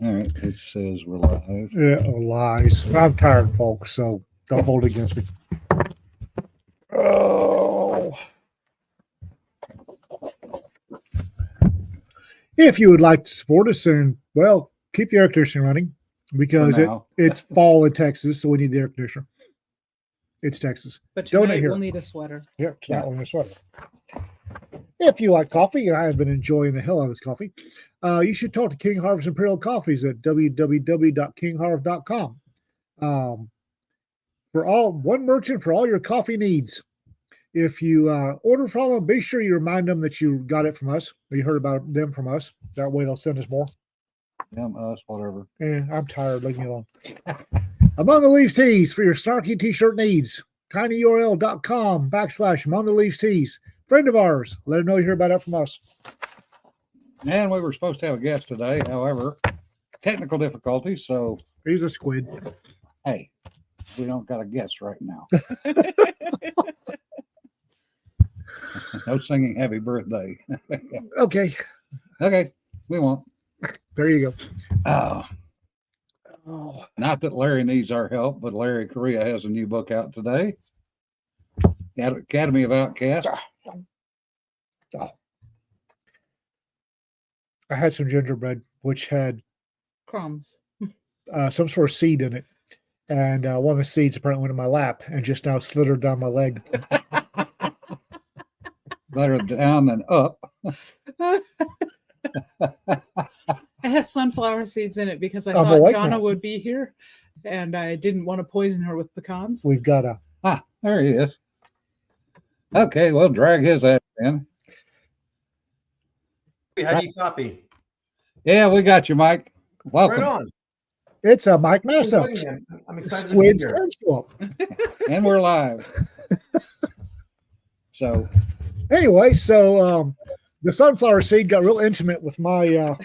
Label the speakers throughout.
Speaker 1: All right. It says we're live.
Speaker 2: Yeah, lies. I'm tired, folks, so don't hold it against me. Oh. If you would like to support us and, well, keep the air conditioner running because it's fall in Texas, so we need the air conditioner. It's Texas.
Speaker 3: But tonight we'll need a sweater.
Speaker 2: Yeah, tonight we'll need a sweater. If you like coffee, and I have been enjoying the hell out of this coffee, you should talk to King Harvest Imperial Coffees at www.kingharvest.com. For one merchant for all your coffee needs. If you order from them, be sure you remind them that you got it from us, or you heard about them from us. That way they'll send us more.
Speaker 1: Them, us, whatever.
Speaker 2: Yeah, I'm tired. Leave me alone. Among the Leaves Tees for your snarky t-shirt needs. tinyurl.com/Among the Leaves Tees. Friend of ours. Let them know you hear about it from us.
Speaker 1: And we were supposed to have a guest today. However, technical difficulties. So
Speaker 2: he's a squid.
Speaker 1: Hey, we don't got a guest right now. No singing happy birthday.
Speaker 2: Okay.
Speaker 1: We won't.
Speaker 2: There you
Speaker 1: go. Not that Larry needs our help, but Larry Correa has a new book out today. Academy of Outcasts.
Speaker 2: I had some gingerbread, which had
Speaker 3: crumbs,
Speaker 2: some sort of seed in it. And one of the seeds apparently went in my lap and just now slithered down my leg.
Speaker 1: Better down than up.
Speaker 3: It has sunflower seeds in it because I thought Jonna would be here and I didn't want to poison her with pecans.
Speaker 2: We've got
Speaker 1: there he is. Okay, we'll drag his ass in.
Speaker 4: How do you copy?
Speaker 1: Yeah, we got you, Mike. Welcome.
Speaker 4: Right on.
Speaker 2: It's Mike Massa.
Speaker 4: I'm excited
Speaker 2: Squid's
Speaker 4: to be
Speaker 2: here.
Speaker 1: And we're live. So
Speaker 2: anyway, the sunflower seed got real intimate with my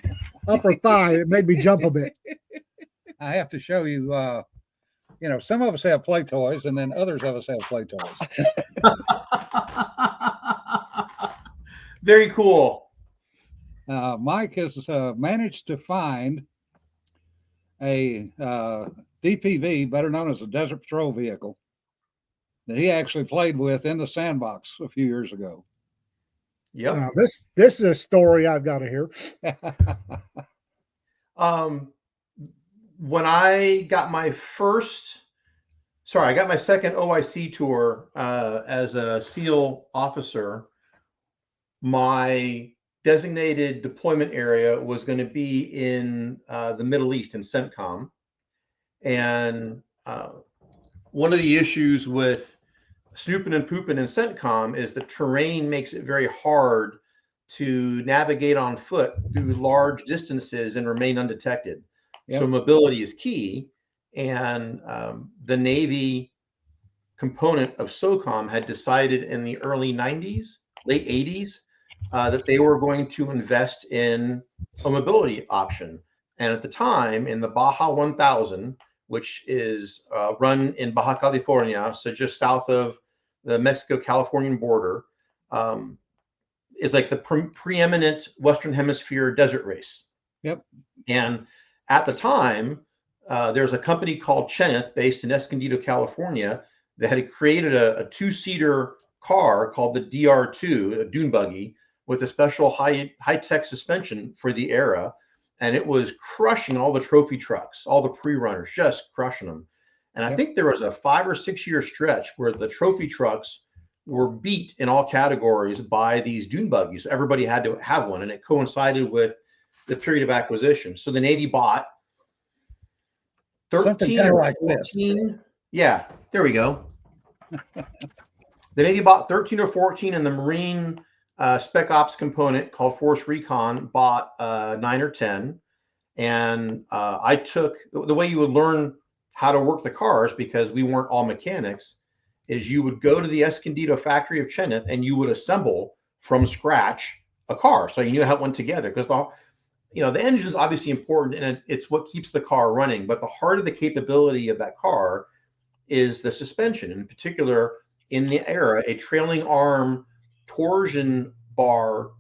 Speaker 2: upper thigh. It made me jump a bit.
Speaker 1: I have to show you, some of us have play toys and then others of us have play toys.
Speaker 4: Very cool.
Speaker 1: Mike has managed to find a DPV, better known as a Desert Patrol vehicle, that he actually played with in the sandbox a few years ago.
Speaker 4: Yep.
Speaker 2: This is a story I've got to hear.
Speaker 4: When I got my second OIC tour as a SEAL officer, my designated deployment area was going to be in the Middle East in CENTCOM. And one of the issues with snooping and pooping in CENTCOM is the terrain makes it very hard to navigate on foot through large distances and remain undetected. Yep. So mobility is key. And the Navy component of SOCOM had decided in the early 90s, late 80s, that they were going to invest in a mobility option. And at the time, in the Baja 1000, which is run in Baja California, so just south of the Mexico-Californian border, is like the preeminent Western Hemisphere desert race.
Speaker 1: Yep.
Speaker 4: And at the time, there's a company called Cheneth based in Escondido, California, that had created a two-seater car called the DR2, a dune buggy, with a special high-tech suspension for the era. And it was crushing all the trophy trucks, all the pre-runners, just crushing them. And I think there was a 5 or 6 year stretch where the trophy trucks were beat in all categories by these dune buggies. Everybody had to have one, and it coincided with the period of acquisition. So the Navy bought 13 or 14. Yeah, there we go. The Navy bought 13 or 14, and the Marine Spec Ops component called Force Recon bought 9 or 10. And I took the way you would learn how to work the cars, because we weren't all mechanics, is you would go to the Escondido factory of Cheneth and you would assemble from scratch a car. So you knew how it went together, because the engine is obviously important and it's what keeps the car running. But the heart of the capability of that car is the suspension. In particular, in the era, a trailing arm torsion bar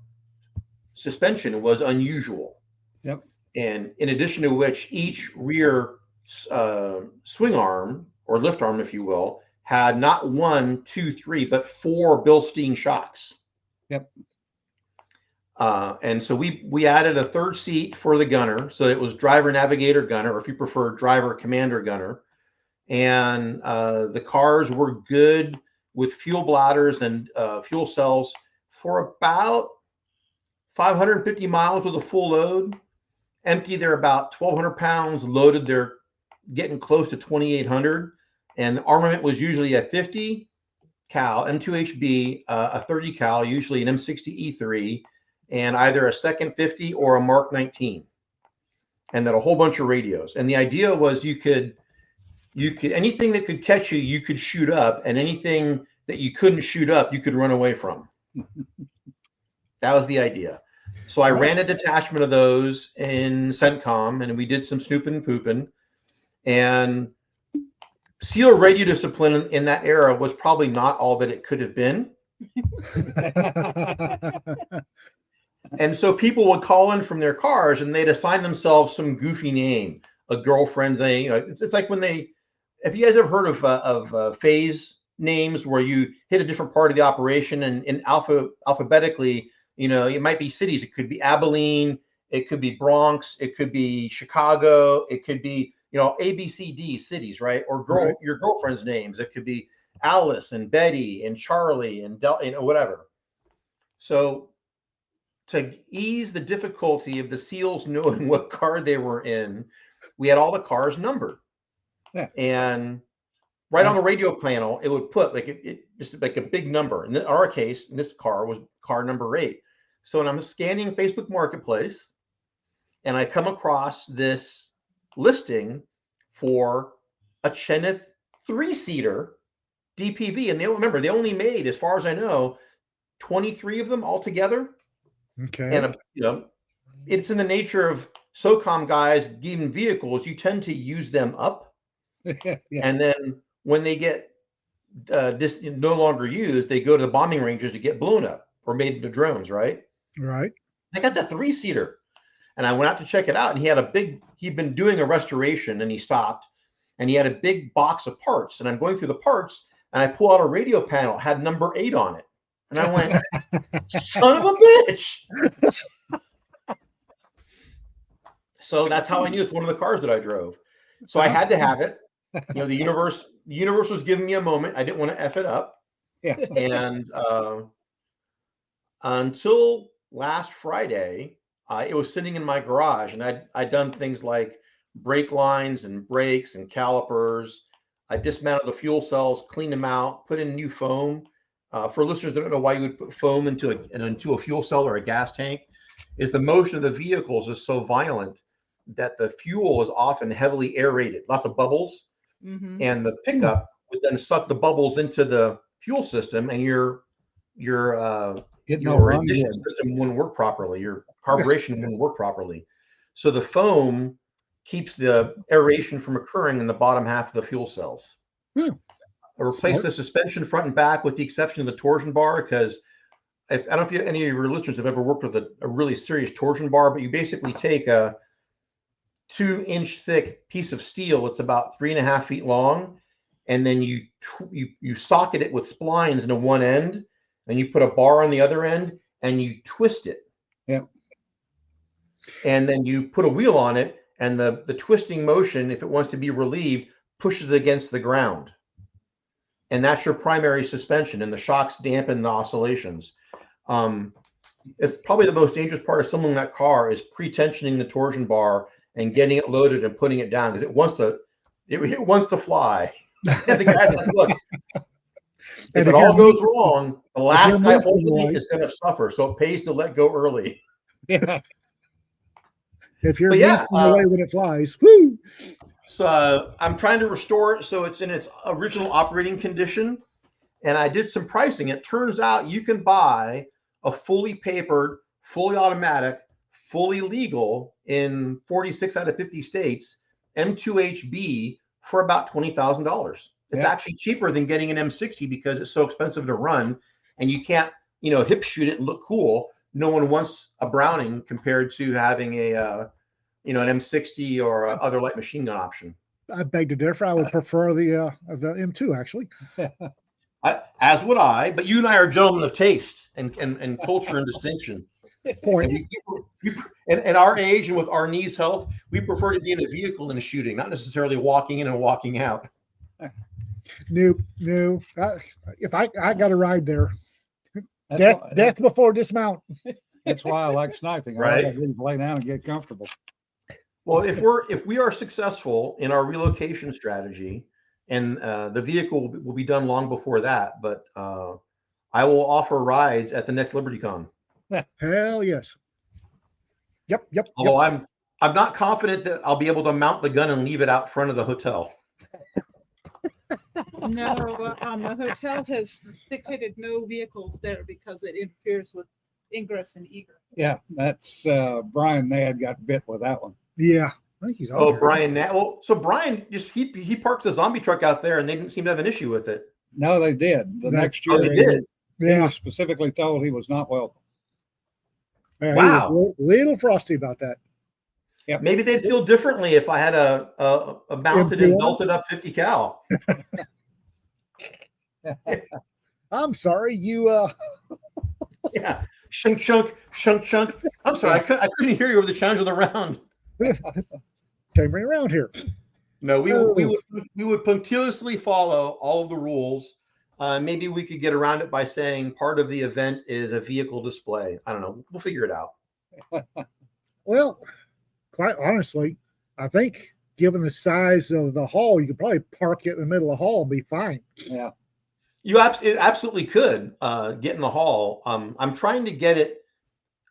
Speaker 4: suspension was unusual.
Speaker 1: Yep.
Speaker 4: And in addition to which, each rear swing arm or lift arm, if you will, had not 1, 2, 3, but 4 Bilstein shocks.
Speaker 1: Yep.
Speaker 4: And so we added a third seat for the gunner. So it was driver, navigator, gunner, or if you prefer, driver, commander, gunner. And the cars were good with fuel bladders and fuel cells for about 550 miles with a full load. Empty, they're about 1,200 pounds. Loaded, they're getting close to 2,800. And the armament was usually a 50 cal M2HB, a 30 cal, usually an M60 E3, and either a second 50 or a Mark 19, and then a whole bunch of radios. And the idea was you could anything that could catch you, you could shoot up, and anything that you couldn't shoot up, you could run away from. That was the idea. So I ran a detachment of those in CENTCOM, and we did some snooping and pooping. And SEAL radio discipline in that era was probably not all that it could have been. And so people would call in from their cars and they'd assign themselves some goofy name, a girlfriend thing. You know, it's like when have you guys ever heard of phase names where you hit a different part of the operation and alphabetically, you know, it might be cities. It could be Abilene, it could be Bronx, it could be Chicago, it could be, you know, ABCD cities, right? Or your girlfriend's names. It could be Alice and Betty and Charlie and you know, whatever. So to ease the difficulty of the SEALs knowing what car they were in, we had all the cars numbered.
Speaker 1: Yeah.
Speaker 4: And right on the radio panel, it would put like it just like a big number. In our case, this car was car number 8. So when I'm scanning Facebook Marketplace and I come across this listing for a Cheneth 3-seater DPV, and they only made, as far as I know, 23 of them altogether.
Speaker 2: Okay.
Speaker 4: And you know, it's in the nature of SOCOM guys giving vehicles, you tend to use them up.
Speaker 1: Yeah.
Speaker 4: And then when they get no longer used, they go to the bombing ranges to get blown up or made into drones, right?
Speaker 2: Right.
Speaker 4: I got the 3-seater, and I went out to check it out, and he'd been doing a restoration, and he stopped, and he had a big box of parts, and I'm going through the parts, and I pull out a radio panel, had number 8 on it, and I went, son of a bitch. So that's how I knew it's one of the cars that I drove. So I had to have it. You know, the universe was giving me a moment. I didn't want to F it up.
Speaker 1: Yeah.
Speaker 4: And until last Friday, it was sitting in my garage, and I'd done things like brake lines and brakes and calipers. I dismantled the fuel cells, cleaned them out, put in new foam. For listeners that don't know why you would put foam into a fuel cell or a gas tank, is the motion of the vehicles is so violent that the fuel is often heavily aerated, lots of bubbles, and the pickup would then suck the bubbles into the fuel system, and your ignition system wouldn't work properly. Your carburation wouldn't work properly. So the foam keeps the aeration from occurring in the bottom half of the fuel cells. I replaced the suspension front and back with the exception of the torsion bar, because I don't know if any of your listeners have ever worked with a really serious torsion bar, but you basically take a 2-inch thick piece of steel. It's about 3.5 feet long. And then you socket it with splines into one end, and you put a bar on the other end, and you twist it.
Speaker 1: Yeah.
Speaker 4: And then you put a wheel on it, and the twisting motion, if it wants to be relieved, pushes against the ground. And that's your primary suspension, and the shocks dampen the oscillations. It's probably the most dangerous part of assembling that car is pre-tensioning the torsion bar and getting it loaded and putting it down, because it wants to fly. And the guy's like, look, if it all goes wrong, the last guy holding it is going to suffer. So it pays to let go early.
Speaker 1: Yeah.
Speaker 2: If you're away when it flies, woo!
Speaker 4: So I'm trying to restore it so it's in its original operating condition. And I did some pricing. It turns out you can buy a fully papered, fully automatic, fully legal in 46 out of 50 states M2HB for about $20,000. It's actually cheaper than getting an M60 because it's so expensive to run, and you can't, hip shoot it and look cool. No one wants a Browning compared to having a an M60 or other light machine gun option.
Speaker 2: I beg to differ. I would prefer the M2 actually.
Speaker 4: As would I, but you and I are gentlemen of taste and culture and distinction.
Speaker 2: Point.
Speaker 4: And at our age and with our knees' health, we prefer to be in a vehicle in a shooting, not necessarily walking in and walking out.
Speaker 2: No. If I got to ride there, death before dismount.
Speaker 1: That's why I like sniping.
Speaker 4: Right.
Speaker 1: I like to lay down and get comfortable.
Speaker 4: Well, if we are successful in our relocation strategy, and the vehicle will be done long before that, but I will offer rides at the next LibertyCon.
Speaker 2: Hell yes. Yep.
Speaker 4: Although I'm not confident that I'll be able to mount the gun and leave it out front of the hotel.
Speaker 3: No, the hotel has dictated no vehicles there because it interferes with ingress and egress.
Speaker 1: Yeah, that's Brian Nad got bit with that one.
Speaker 2: Yeah, I think he's.
Speaker 4: Oh, Brian. Well, so Brian just he parks the zombie truck out there, and they didn't seem to have an issue with it.
Speaker 1: No, they did. The next year,
Speaker 4: they did.
Speaker 1: He was specifically told he was not welcome.
Speaker 2: Yeah,
Speaker 4: Wow.
Speaker 2: He was a little frosty about that.
Speaker 1: Yep.
Speaker 4: Maybe they'd feel differently if I had a mounted and belted up 50 cal.
Speaker 2: I'm sorry, you.
Speaker 4: Yeah, shunk. I'm sorry, I couldn't hear you over the challenge of the round.
Speaker 2: Came right around here.
Speaker 4: No, we would punctiliously follow all of the rules. Maybe we could get around it by saying part of the event is a vehicle display. I don't know. We'll figure it out.
Speaker 2: Well, quite honestly, I think given the size of the hall, you could probably park it in the middle of the hall and be fine.
Speaker 1: Yeah.
Speaker 4: It absolutely could get in the hall. I'm trying to get it.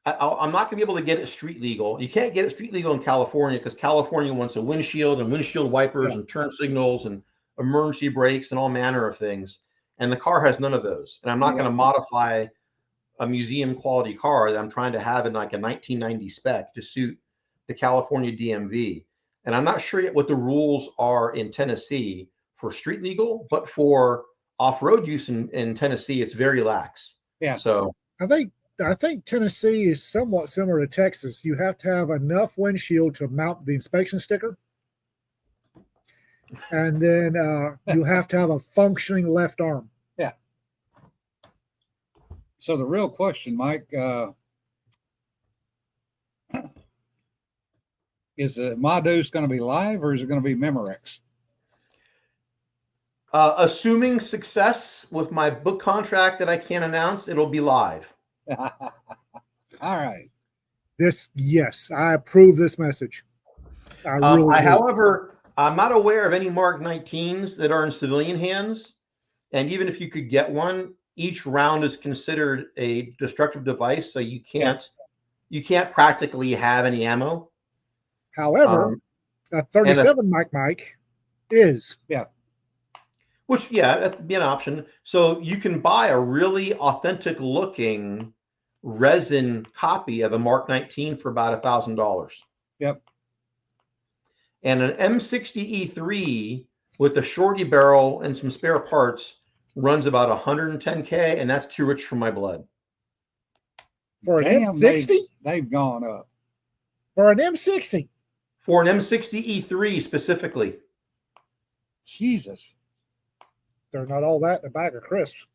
Speaker 4: I'm not going to be able to get it street legal. You can't get it street legal in California because California wants a windshield and windshield wipers and turn signals and emergency brakes and all manner of things. And the car has none of those. And I'm not going to modify a museum quality car that I'm trying to have in like a 1990 spec to suit the California DMV. And I'm not sure yet what the rules are in Tennessee for street legal, but for off-road use in Tennessee, it's very lax.
Speaker 1: Yeah.
Speaker 4: So
Speaker 2: I think Tennessee is somewhat similar to Texas. You have to have enough windshield to mount the inspection sticker. And then you have to have a functioning left arm.
Speaker 1: Yeah. So the real question, Mike, is the Modus going to be live or is it going to be Memorex?
Speaker 4: Assuming success with my book contract that I can't announce, it'll be live.
Speaker 1: All right.
Speaker 2: Yes, I approve this message.
Speaker 4: However, I'm not aware of any Mark 19s that are in civilian hands. And even if you could get one, each round is considered a destructive device. So you can't practically have any ammo.
Speaker 2: However, a 37 Mike is.
Speaker 1: Yeah.
Speaker 4: Which, that'd be an option. So you can buy a really authentic looking resin copy of a Mark 19 for about $1,000.
Speaker 1: Yep.
Speaker 4: And an M60E3 with a shorty barrel and some spare parts runs about $110K, and that's too rich for my blood.
Speaker 2: For an M60?
Speaker 1: They've gone up.
Speaker 2: For an M60?
Speaker 4: For an M60E3 specifically.
Speaker 1: Jesus.
Speaker 2: They're not all that in a bag of crisps.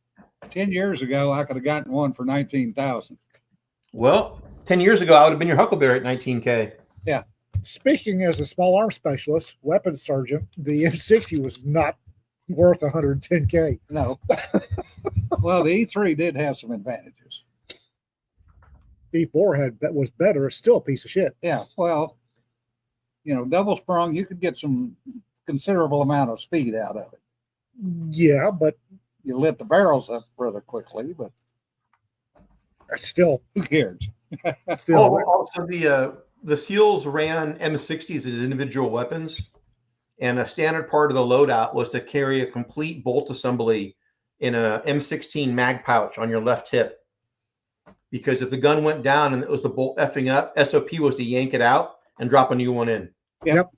Speaker 1: 10 years ago, I could have gotten one for $19,000.
Speaker 4: Well, 10 years ago, I would have been your Huckleberry at $19K.
Speaker 2: Yeah. Speaking as a small arms specialist, weapons surgeon, the M60 was not worth $110K.
Speaker 1: No. Well, the E3 did have some advantages.
Speaker 2: E4 was better. It's still a piece of shit.
Speaker 1: Yeah. Well, double sprung, you could get some considerable amount of speed out of it.
Speaker 2: Yeah, but
Speaker 1: you lit the barrels up rather quickly, but
Speaker 2: still,
Speaker 1: who cares?
Speaker 4: Also, the SEALs ran M60s as individual weapons, and a standard part of the loadout was to carry a complete bolt assembly in a M16 mag pouch on your left hip. Because if the gun went down and it was the bolt effing up, SOP was to yank it out and drop a new one in.
Speaker 2: Yep.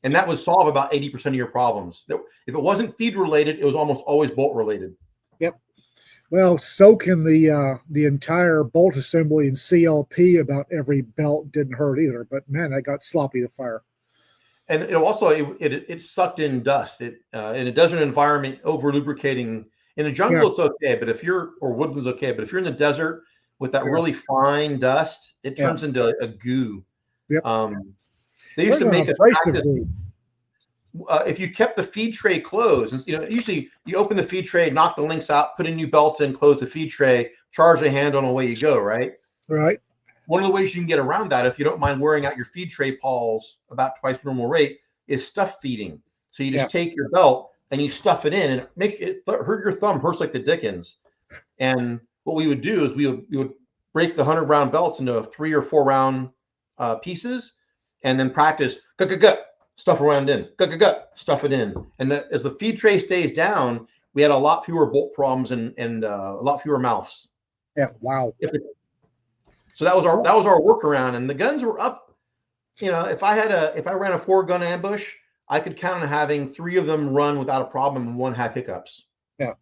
Speaker 4: And that would solve about 80% of your problems. If it wasn't feed related, it was almost always bolt related.
Speaker 1: Yep.
Speaker 2: Well, soaking the entire bolt assembly in CLP about every belt didn't hurt either. But man, that got sloppy to fire.
Speaker 4: And it also it sucked in dust. It in a desert environment, over lubricating. In the jungle, it's okay, but or woodland's okay, but if you're in the desert with that really fine dust, it turns into a goo.
Speaker 2: Yep.
Speaker 4: They used to make a practice. If you kept the feed tray closed, and usually you open the feed tray, knock the links out, put a new belt in, close the feed tray, charge the handle, and away you go, right?
Speaker 2: Right.
Speaker 4: One of the ways you can get around that, if you don't mind wearing out your feed tray pawls about twice normal rate, is stuff feeding. So you just take your belt and you stuff it in, and it makes it hurt your thumb, hurts like the dickens. And what we would do is we would break the 100-round belts into 3 or 4 round pieces, and then practice stuff around in, stuff it in. And as the feed tray stays down, we had a lot fewer bolt problems and a lot fewer mouths.
Speaker 2: Yeah. Wow.
Speaker 4: So that was our workaround, and the guns were up. If I ran a 4-gun ambush, I could count on having 3 of them run without a problem and 1 had hiccups.
Speaker 1: Yeah.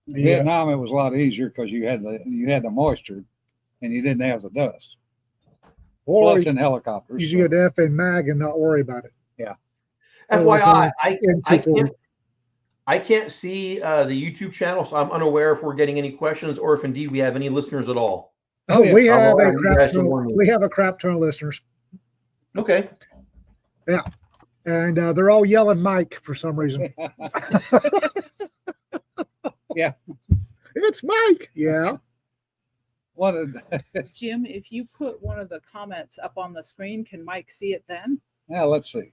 Speaker 1: In Vietnam, it was a lot easier because you had the moisture, and you didn't have the dust.
Speaker 2: Or
Speaker 1: Plus in helicopters.
Speaker 2: You could F and mag and not worry about it.
Speaker 1: Yeah.
Speaker 4: FYI, I can't see the YouTube channel, so I'm unaware if we're getting any questions or if indeed we have any listeners at all.
Speaker 2: Oh, we have a crap ton of listeners.
Speaker 4: Okay.
Speaker 2: Yeah. And they're all yelling Mike for some reason.
Speaker 1: Yeah.
Speaker 2: It's Mike. Yeah.
Speaker 3: Jim, if you put one of the comments up on the screen, can Mike see it then?
Speaker 1: Yeah, let's see.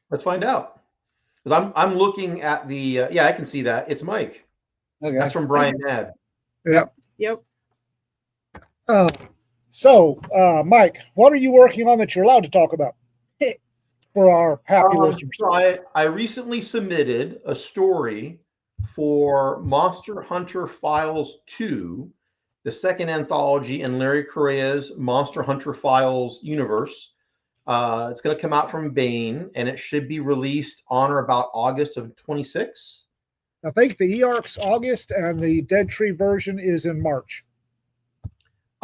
Speaker 4: Let's find out. Because I'm looking at the I can see that. It's Mike.
Speaker 1: Okay.
Speaker 4: That's from Brian Nad.
Speaker 2: Yep.
Speaker 3: Yep.
Speaker 2: So, Mike, what are you working on that you're allowed to talk about for our happy listeners?
Speaker 4: So I recently submitted a story for Monster Hunter Files 2, the second anthology in Larry Correa's Monster Hunter Files universe. It's going to come out from Baen, and it should be released on or about August of 26.
Speaker 2: I think the EARC's August, and the Dead Tree version is in March.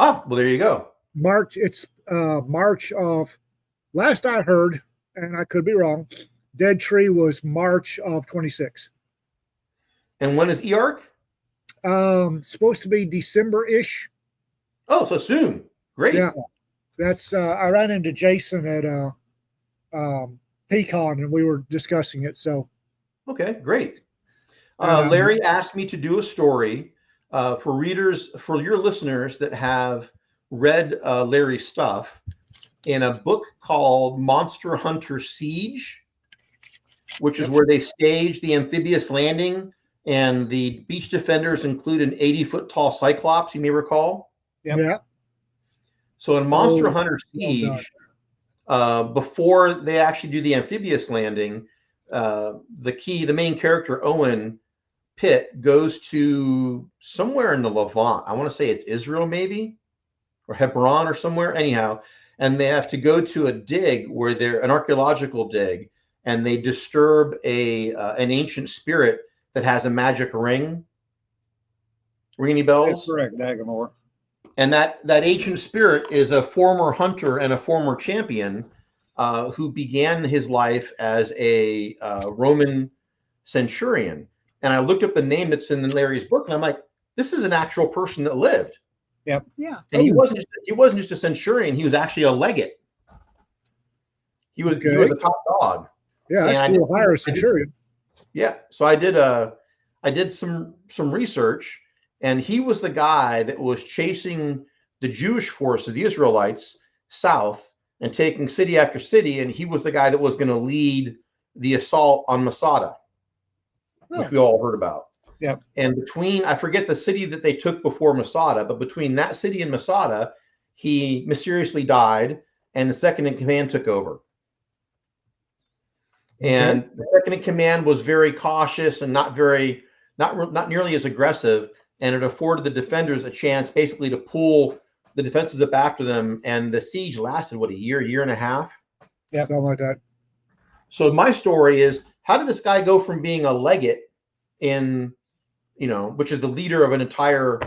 Speaker 4: Oh, well, there you go.
Speaker 2: March. It's March of, last I heard, and I could be wrong, Dead Tree was March of 26.
Speaker 4: And when is EARC?
Speaker 2: Supposed to be December-ish.
Speaker 4: Oh, so soon. Great.
Speaker 2: Yeah. That's I ran into Jason at Pecan, and we were discussing it. So
Speaker 4: okay, great. Larry asked me to do a story for your listeners that have read Larry's stuff in a book called Monster Hunter Siege, which is where they stage the amphibious landing, and the beach defenders include an 80-foot tall Cyclops, you may recall.
Speaker 2: Yep. Yeah.
Speaker 4: So in Monster Hunter Siege, before they actually do the amphibious landing, the main character, Owen Pitt, goes to somewhere in the Levant. I want to say it's Israel, maybe, or Hebron or somewhere. Anyhow, and they have to go to a dig where they're an archaeological dig, and they disturb an ancient spirit that has a magic ring. Ring any bells?
Speaker 1: That's correct, Dagamore.
Speaker 4: And that ancient spirit is a former hunter and a former champion who began his life as a Roman centurion. And I looked up the name that's in Larry's book, and I'm like, this is an actual person that lived.
Speaker 1: Yep.
Speaker 3: Yeah.
Speaker 4: And he wasn't just a centurion; he was actually a legate. He was a top dog.
Speaker 2: Yeah, that's cool. Hire a centurion.
Speaker 4: Yeah. So I did some research, and he was the guy that was chasing the Jewish forces, the Israelites, south and taking city after city. And he was the guy that was going to lead the assault on Masada, which we all heard about.
Speaker 1: Yep.
Speaker 4: And I forget the city that they took before Masada, but between that city and Masada, he mysteriously died, and the second in command took over. And the second in command was very cautious and not nearly as aggressive, and it afforded the defenders a chance basically to pull the defenses up after them. And the siege lasted a year and a half.
Speaker 2: Yeah, something like that.
Speaker 4: So my story is, how did this guy go from being a legate in which is the leader of an entire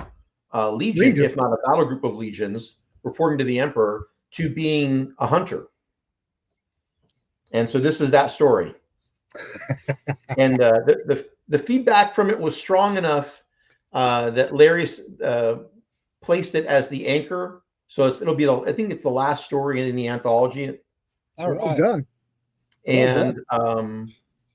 Speaker 4: legion, if not a battle group of legions, reporting to the emperor, to being a hunter. And so this is that story. And the feedback from it was strong enough that Larry placed it as the anchor. So it'll be, I think it's the last story in the anthology.
Speaker 2: Well done.
Speaker 4: And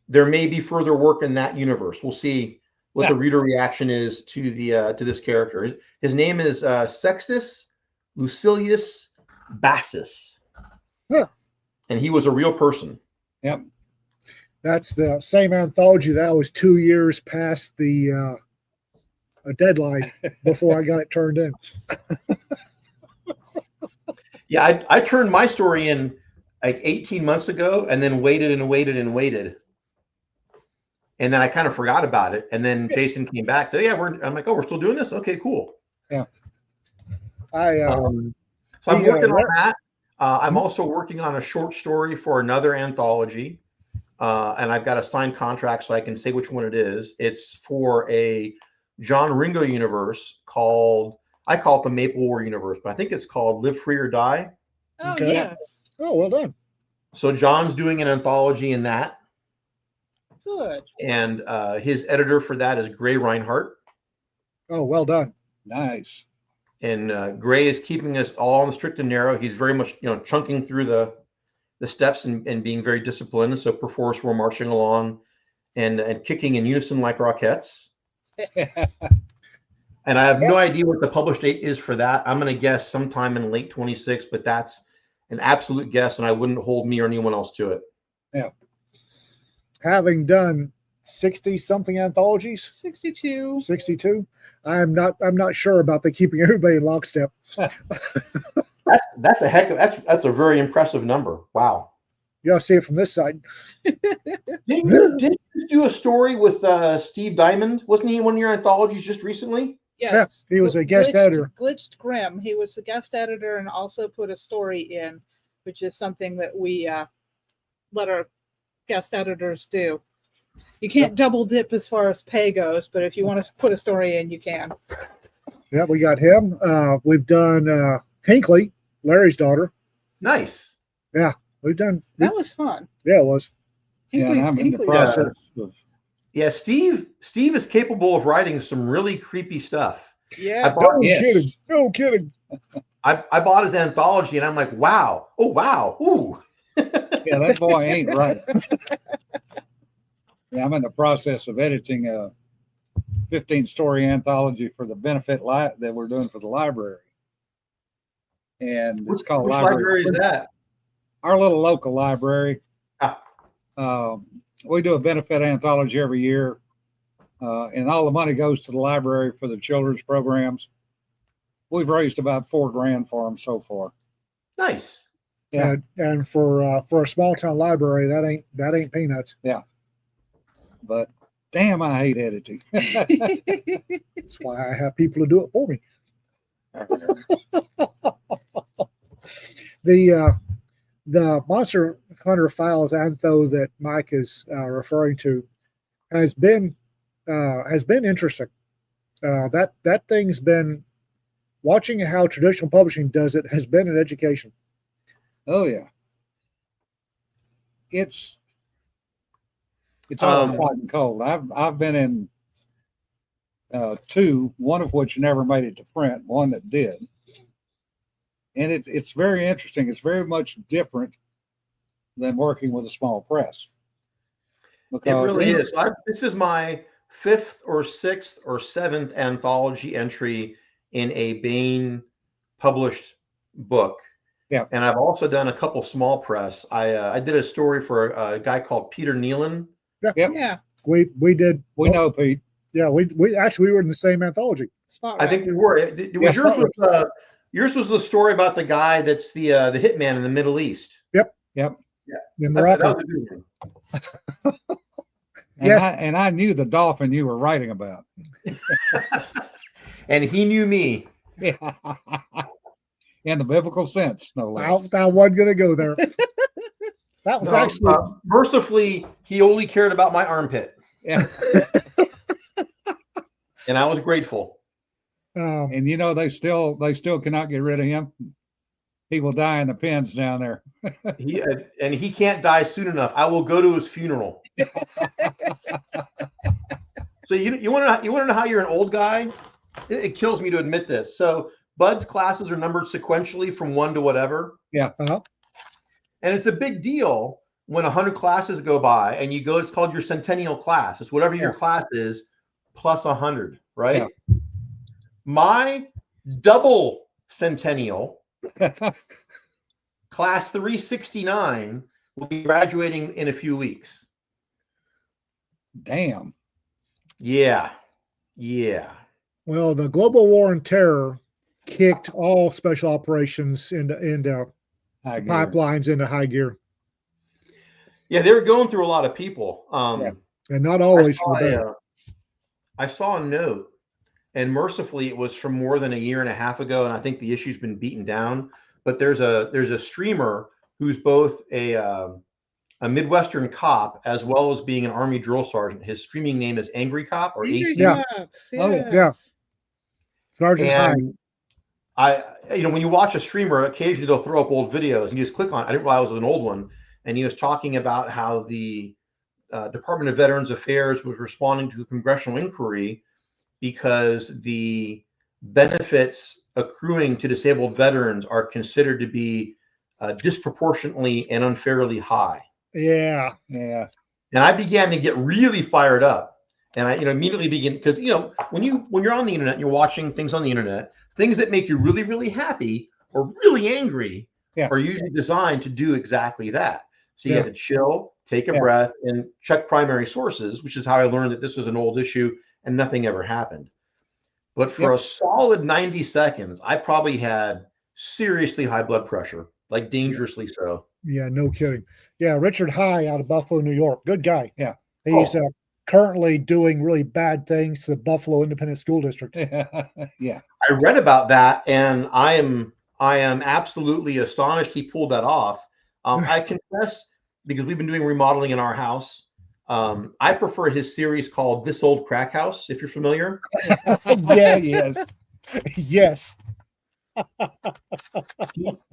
Speaker 4: there may be further work in that universe. We'll see what the reader reaction is to this character. His name is Sextus Lucilius Bassus.
Speaker 2: Huh.
Speaker 4: And he was a real person.
Speaker 1: Yep.
Speaker 2: That's the same anthology that was 2 years past the deadline before I got it turned in.
Speaker 4: Yeah, I turned my story in like 18 months ago, and then waited and waited and waited. And then I kind of forgot about it. And then Jason came back. So yeah, I'm like, oh, we're still doing this? Okay, cool.
Speaker 2: Yeah.
Speaker 4: So I'm working on that. I'm also working on a short story for another anthology. And I've got a signed contract so I can say which one it is. It's for a John Ringo universe called, I call it the Maple War universe, but I think it's called Live Free or Die.
Speaker 3: Oh,
Speaker 2: Okay.
Speaker 3: yes.
Speaker 2: Oh, well done.
Speaker 4: So John's doing an anthology in that.
Speaker 3: Good.
Speaker 4: And his editor for that is Gray Reinhardt.
Speaker 2: Oh, well done.
Speaker 1: Nice.
Speaker 4: And Gray is keeping us all on the strict and narrow. He's very much, chunking through the steps and being very disciplined. So perforce, we're marching along and kicking in unison like Rockettes. And I have no idea what the publish date is for that. I'm going to guess sometime in late 26, but that's an absolute guess, and I wouldn't hold me or anyone else to it.
Speaker 1: Yeah.
Speaker 2: Having done 60 something anthologies,
Speaker 3: 62.
Speaker 2: 62, I'm not sure about the keeping everybody in lockstep.
Speaker 4: That's a very impressive number. Wow.
Speaker 2: You gotta see it from this side.
Speaker 4: Didn't you do a story with Steve Diamond? Wasn't he in one of your anthologies just recently?
Speaker 3: Yes.
Speaker 2: Yeah, he was a guest editor.
Speaker 3: Glitched Grim. He was the guest editor and also put a story in, which is something that we let our guest editors do. You can't double dip as far as pay goes, but if you want to put a story in, you can.
Speaker 2: Yeah, we got him. We've done Hinkley, Larry's daughter.
Speaker 4: Nice.
Speaker 2: Yeah, we've done.
Speaker 3: That was fun.
Speaker 2: Yeah, it was.
Speaker 1: Yeah, and I'm in the process of.
Speaker 4: Yeah, Steve is capable of writing some really creepy stuff.
Speaker 3: Yeah.
Speaker 2: No kidding.
Speaker 4: I bought his anthology and I'm like, wow. Oh, wow. Ooh.
Speaker 1: Yeah, that boy ain't right. Yeah, I'm in the process of editing a 15-story anthology for the benefit that we're doing for the library. And it's called
Speaker 4: Which library is that?
Speaker 1: Our little local library.
Speaker 4: Ah.
Speaker 1: We do a benefit anthology every year, and all the money goes to the library for the children's programs. We've raised about $4,000 for them so far.
Speaker 4: Nice.
Speaker 1: Yeah,
Speaker 2: and for a small town library, that ain't peanuts.
Speaker 1: Yeah, but damn, I hate editing.
Speaker 2: That's why I have people to do it for me. The Monster Hunter Files antho that Mike is referring to has been interesting. That thing's been, watching how traditional publishing does it has been an education.
Speaker 1: Oh yeah, it's all hot and cold. I've been in two, one of which never made it to print, one that did. And it's very interesting. It's very much different than working with a small press.
Speaker 4: It really is. This is my 5th or 6th or 7th anthology entry in a Baen published book.
Speaker 1: Yeah.
Speaker 4: And I've also done a couple small press. I did a story for a guy called Peter Nealon.
Speaker 1: Yep.
Speaker 3: Yeah.
Speaker 2: We did.
Speaker 1: We know Pete.
Speaker 2: Yeah, we were in the same anthology.
Speaker 3: Spot
Speaker 4: I think we were. Yours was the story about the guy that's the hitman in the Middle East.
Speaker 1: Yep.
Speaker 4: Yeah.
Speaker 2: In
Speaker 4: That
Speaker 2: Morocco.
Speaker 4: was a good one.
Speaker 1: And I knew the dolphin you were writing about.
Speaker 4: And he knew me.
Speaker 1: Yeah. In the biblical sense, no less.
Speaker 2: I wasn't going to go there. That was actually
Speaker 4: mercifully, he only cared about my armpit.
Speaker 1: Yeah.
Speaker 4: and I was grateful.
Speaker 1: And they still cannot get rid of him. He will die in the pens down there.
Speaker 4: He can't die soon enough. I will go to his funeral. So you want to know how you're an old guy? It kills me to admit this. So Bud's classes are numbered sequentially from 1 to whatever.
Speaker 1: Yeah.
Speaker 2: Uh-huh.
Speaker 4: And it's a big deal when 100 classes go by and you go, it's called your centennial class. It's whatever your class is plus 100, right?
Speaker 1: Yeah.
Speaker 4: My double centennial, class 369, will be graduating in a few weeks.
Speaker 1: Damn.
Speaker 4: Yeah. Yeah.
Speaker 2: Well, the global war on terror kicked all special operations into pipelines into high gear.
Speaker 4: Yeah, they were going through a lot of people.
Speaker 2: And not always for the better.
Speaker 4: I saw a note, and mercifully it was from more than a year and a half ago, and I think the issue's been beaten down. But there's a streamer who's both a Midwestern cop as well as being an Army drill sergeant. His streaming name is Angry Cop or AC.
Speaker 2: Yeah.
Speaker 3: Yeah.
Speaker 2: Sergeant High.
Speaker 4: And when you watch a streamer, occasionally they'll throw up old videos and you just click on it. I didn't realize it was an old one. And he was talking about how the Department of Veterans Affairs was responding to a congressional inquiry because the benefits accruing to disabled veterans are considered to be disproportionately and unfairly high.
Speaker 2: Yeah.
Speaker 1: Yeah.
Speaker 4: And I began to get really fired up. And I immediately begin, because when you're on the internet and you're watching things on the internet, things that make you really, really happy or really angry are usually designed to do exactly that. So you have to chill, take a breath, and check primary sources, which is how I learned that this was an old issue and nothing ever happened. But for a solid 90 seconds, I probably had seriously high blood pressure, like dangerously so.
Speaker 2: Yeah, no kidding. Yeah, Richard High out of Buffalo, New York. Good guy.
Speaker 1: Yeah.
Speaker 2: He's currently doing really bad things to the Buffalo Independent School District.
Speaker 1: Yeah.
Speaker 4: I read about that, and I am absolutely astonished he pulled that off. I confess, because we've been doing remodeling in our house, I prefer his series called This Old Crack House, if you're familiar.
Speaker 2: Yes. Yes.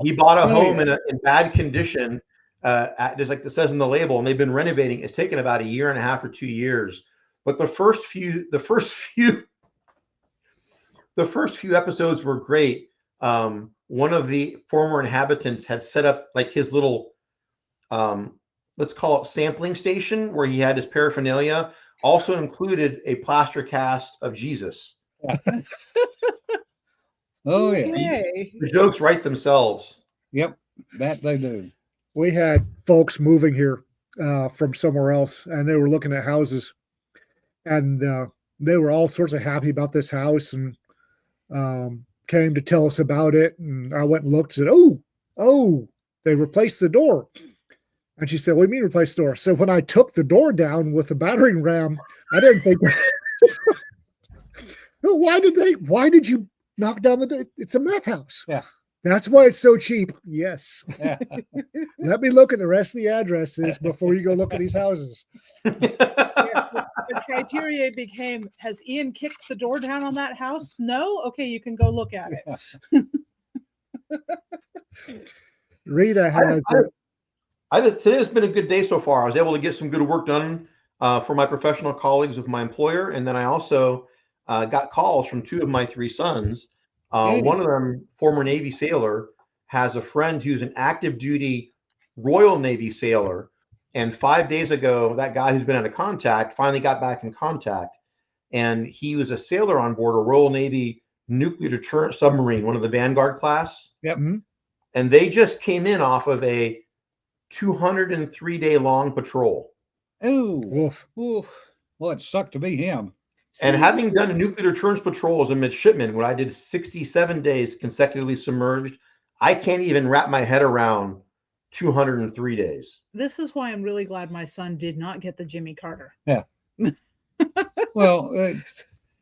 Speaker 4: He bought a home in bad condition, just like it says in the label, and they've been renovating. It's taken about 1.5 years or 2 years. But the first few episodes were great. One of the former inhabitants had set up like his little, let's call it sampling station, where he had his paraphernalia. Also included a plaster cast of Jesus.
Speaker 1: Oh yeah.
Speaker 3: Okay.
Speaker 4: The jokes write themselves.
Speaker 1: Yep. That they do.
Speaker 2: We had folks moving here from somewhere else, and they were looking at houses, and they were all sorts of happy about this house, and came to tell us about it. And I went and looked and said, oh, they replaced the door. And she said, what do you mean replace the door? So when I took the door down with the battering ram, I didn't think, why did you knock down the door? It's a meth house.
Speaker 1: Yeah.
Speaker 2: That's why it's so cheap. Yes.
Speaker 1: Yeah.
Speaker 2: Let me look at the rest of the addresses before you go look at these houses.
Speaker 3: The criteria became, has Ian kicked the door down on that house? No? Okay, you can go look at it.
Speaker 2: Rita has...
Speaker 4: Today has been a good day so far. I was able to get some good work done for my professional colleagues with my employer. And then I also got calls from 2 of my 3 sons. One of them, former Navy sailor, has a friend who's an active duty Royal Navy sailor. And 5 days ago, that guy who's been out of contact finally got back in contact. And he was a sailor on board a Royal Navy nuclear deterrent submarine, one of the Vanguard class.
Speaker 1: Yep.
Speaker 4: And they just came in off of a 203-day long patrol.
Speaker 1: Ooh.
Speaker 2: Oof.
Speaker 3: Ooh.
Speaker 1: Well, it sucked to be him.
Speaker 4: And having done a nuclear deterrence patrol as a midshipman, when I did 67 days consecutively submerged, I can't even wrap my head around 203 days.
Speaker 3: This is why I'm really glad my son did not get the Jimmy Carter.
Speaker 1: Yeah. Well,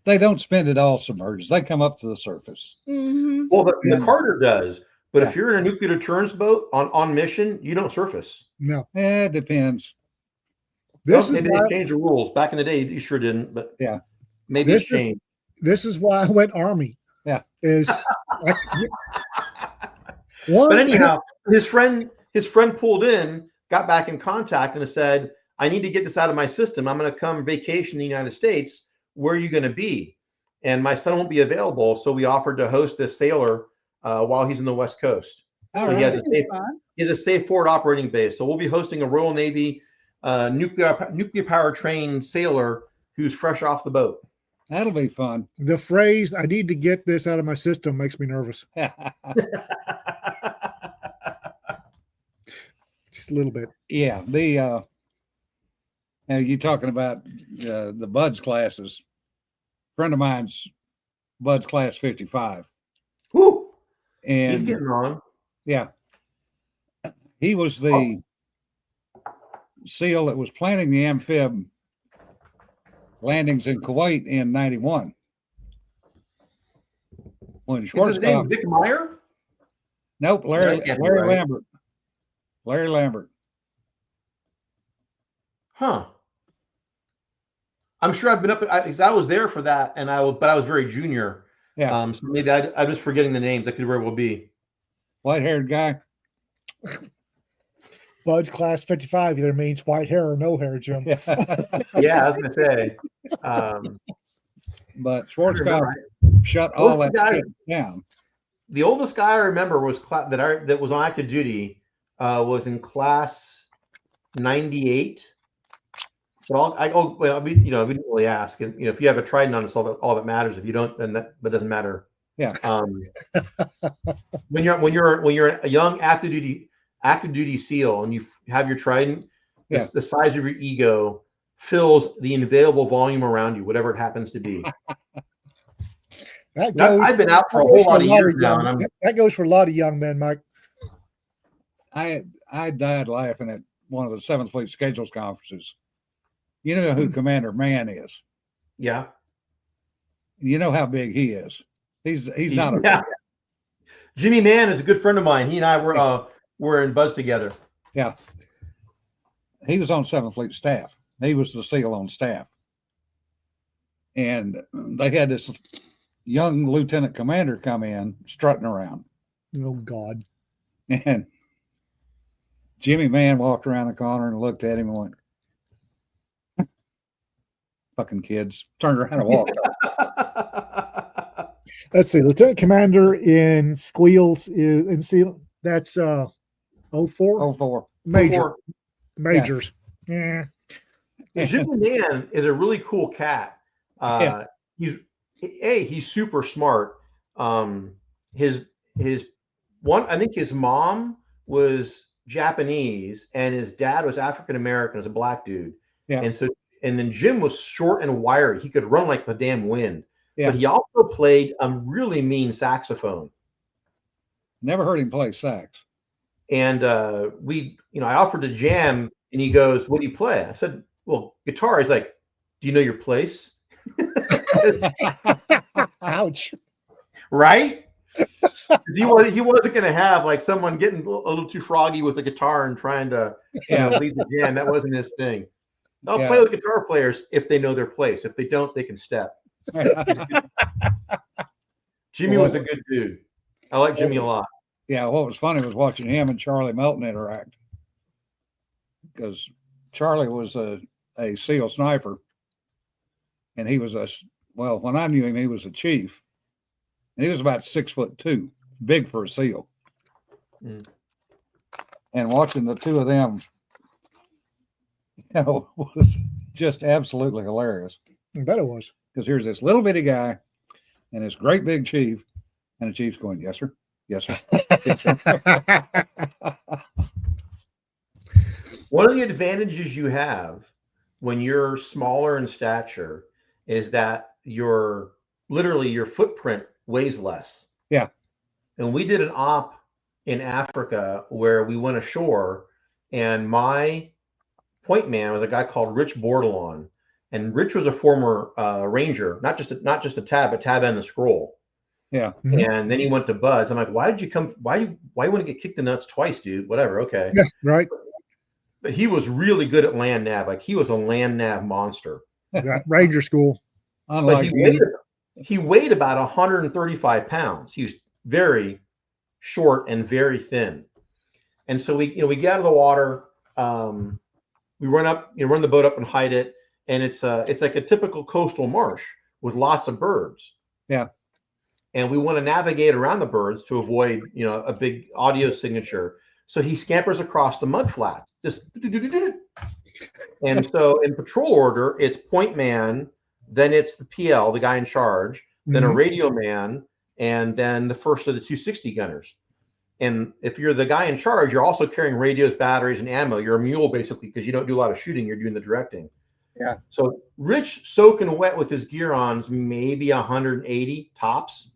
Speaker 1: they don't spend it all submerged. They come up to the surface.
Speaker 3: Mm-hmm.
Speaker 4: Well, the Carter does. But if you're in a nuclear deterrence boat on mission, you don't surface.
Speaker 2: No.
Speaker 1: It depends.
Speaker 4: Maybe they changed the rules. Back in the day, you sure didn't. But
Speaker 1: yeah,
Speaker 4: maybe it's changed.
Speaker 2: this is why I went Army.
Speaker 1: Yeah.
Speaker 2: Is like, one.
Speaker 4: But anyhow, his friend pulled in, got back in contact, and said, "I need to get this out of my system. I'm going to come vacation in the United States. Where are you going to be?" And my son won't be available, so we offered to host this sailor while he's in the West Coast.
Speaker 1: All
Speaker 4: So he
Speaker 1: right.
Speaker 4: has a safe forward operating base. So we'll be hosting a Royal Navy nuclear power trained sailor who's fresh off the boat.
Speaker 1: That'll be fun.
Speaker 2: The phrase "I need to get this out of my system" makes me nervous. Just a little bit.
Speaker 1: Yeah, now you talking about the buds classes. Friend of mine's buds class 55.
Speaker 4: Whew, he's
Speaker 1: And
Speaker 4: getting on.
Speaker 1: yeah, he was the SEAL that was planning the amphib landings in Kuwait in 91. When
Speaker 4: Is his name
Speaker 1: Schwarzkopf,
Speaker 4: Vic Meyer?
Speaker 1: nope, Larry
Speaker 4: That can't be
Speaker 1: Larry
Speaker 4: right.
Speaker 1: Lambert. Larry Lambert.
Speaker 4: Huh. I'm sure I've been up because I was there for that, and but I was very junior.
Speaker 1: Yeah.
Speaker 4: So maybe I'm just forgetting the names. That could very well be.
Speaker 1: White-haired guy.
Speaker 2: Bud's class 55 either means white hair or no hair, Jim.
Speaker 1: Yeah.
Speaker 4: Yeah, I was gonna say.
Speaker 1: But
Speaker 4: I
Speaker 1: Schwarzkopf
Speaker 4: remember.
Speaker 1: shut all
Speaker 4: Most
Speaker 1: that
Speaker 4: of the
Speaker 1: shit down.
Speaker 4: The oldest guy I remember was that was on active duty was in class 98. But we didn't really ask. And if you have a trident on, it's all that matters. If you don't, then that doesn't matter.
Speaker 1: Yeah.
Speaker 4: When you're a young active duty SEAL and you have your trident,
Speaker 1: Yeah.
Speaker 4: the size of your ego fills the available volume around you, whatever it happens to be. I've been out for a whole lot of years now, and
Speaker 2: that goes for a lot of young men, Mike.
Speaker 1: I died laughing at one of the 7th Fleet Schedules conferences. You know who Commander Mann is.
Speaker 4: yeah.
Speaker 1: You know how big he is. He's not a
Speaker 4: Yeah. Jimmy Mann is a good friend of mine. He and I were in Buzz together.
Speaker 1: yeah. He was on 7th Fleet staff. He was the SEAL on staff. And they had this young lieutenant commander come in strutting around.
Speaker 2: Oh God.
Speaker 1: And Jimmy Mann walked around the corner and looked at him and went, "Fucking kids." Turned around and walked.
Speaker 2: Let's see. Lieutenant Commander in Squeals is in SEAL. That's 04?
Speaker 1: 04.
Speaker 2: Majors. Yeah.
Speaker 4: Jimmy Mann is a really cool cat.
Speaker 1: Yeah.
Speaker 4: He's super smart. I think his mom was Japanese and his dad was African American, as a black dude.
Speaker 1: Yeah.
Speaker 4: And then Jim was short and wiry. He could run like the damn wind.
Speaker 1: Yeah.
Speaker 4: But he also played a really mean saxophone.
Speaker 1: Never heard him play sax.
Speaker 4: And I offered to jam, and he goes, "What do you play?" I said, "Well, guitar." He's like, "Do you know your place?"
Speaker 2: Ouch.
Speaker 4: Right? He wasn't going to have like someone getting a little too froggy with the guitar and trying to lead the jam. That wasn't his thing. They'll play with guitar players if they know their place. If they don't, they can step. Jimmy was a good dude. I like Jimmy a lot.
Speaker 1: Yeah, what was funny was watching him and Charlie Melton interact, because Charlie was a SEAL sniper, and he was when I knew him, he was a chief, and he was about 6'2", big for a SEAL.
Speaker 4: Mm.
Speaker 1: And watching the two of them, was just absolutely hilarious.
Speaker 2: I bet it was.
Speaker 1: Because here's this little bitty guy and this great big chief, and the chief's going, "Yes, sir. Yes, sir." Yes, sir.
Speaker 4: One of the advantages you have when you're smaller in stature is that your footprint weighs less.
Speaker 1: Yeah.
Speaker 4: And we did an op in Africa where we went ashore, and my point man was a guy called Rich Bordelon. And Rich was a former Ranger, not just a tab, but tab and the scroll.
Speaker 1: Yeah.
Speaker 4: And then he went to Buds. I'm like, "Why did you come? Why you want to get kicked in the nuts twice, dude? Whatever, okay."
Speaker 2: Yeah, right.
Speaker 4: But he was really good at land nav. Like, he was a land nav monster.
Speaker 2: That Ranger school.
Speaker 4: But
Speaker 1: Unlike
Speaker 4: he weighed he weighed about 135 pounds. He was very short and very thin. And so we get out of the water. We run the boat up and hide it. And it's like a typical coastal marsh with lots of birds.
Speaker 1: Yeah.
Speaker 4: And we want to navigate around the birds to avoid, a big audio signature. So he scampers across the mud flats. And so in patrol order, it's point man, then it's the PL, the guy in charge, then a radio man, and then the first of the 260 gunners. And if you're the guy in charge, you're also carrying radios, batteries, and ammo. You're a mule, basically, because you don't do a lot of shooting. You're doing the directing.
Speaker 2: Yeah.
Speaker 4: So Rich, soaking wet with his gear on, is maybe 180 tops.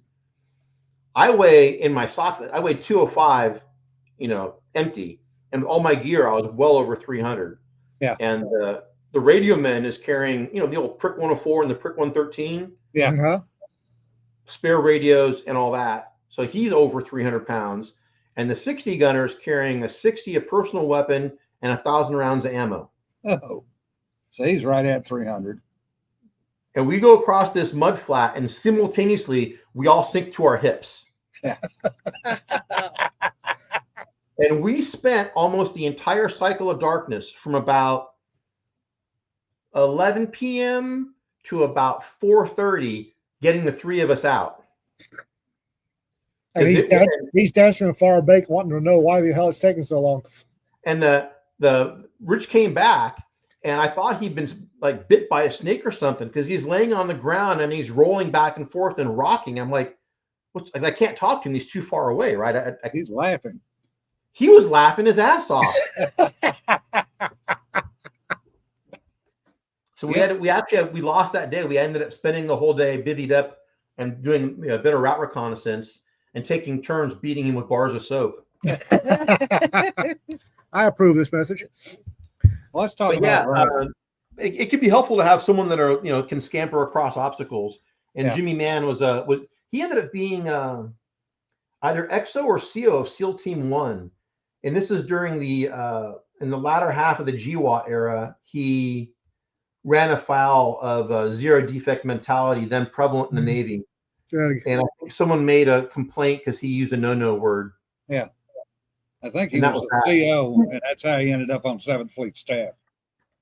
Speaker 4: I weigh, in my socks, I weigh 205, empty. And all my gear, I was well over 300.
Speaker 1: Yeah.
Speaker 4: And the radio man is carrying, the old Prick 104 and the Prick 113.
Speaker 1: Yeah.
Speaker 2: Uh-huh.
Speaker 4: Spare radios and all that. So he's over 300 pounds. And the 60 gunner is carrying a 60, a personal weapon, and 1,000 rounds of ammo.
Speaker 1: Oh, so he's right at 300.
Speaker 4: And we go across this mud flat, and simultaneously, we all sink to our hips. And we spent almost the entire cycle of darkness from about 11 p.m. to about 4:30 getting the three of us out.
Speaker 2: And he's dancing a fire bake, wanting to know why the hell it's taking so long.
Speaker 4: And the Rich came back, and I thought he'd been like bit by a snake or something, because he's laying on the ground and he's rolling back and forth and rocking. I'm like, I can't talk to him. He's too far away, right?
Speaker 1: He's laughing.
Speaker 4: He was laughing his ass off. So we lost that day. We ended up spending the whole day bivvied up and doing a bit of route reconnaissance and taking turns beating him with bars of soap.
Speaker 2: I approve this message.
Speaker 1: Well, let's talk about
Speaker 4: it could be helpful to have someone that can scamper across obstacles. And
Speaker 1: Yeah.
Speaker 4: Jimmy Mann he ended up being either XO or CO of SEAL Team 1. And this is during in the latter half of the GWAT era. He ran afoul of zero defect mentality, then prevalent in the Navy. And I think someone made a complaint because he used a no word.
Speaker 1: Yeah. I think he was a CO, and that's how he ended up on 7th Fleet staff.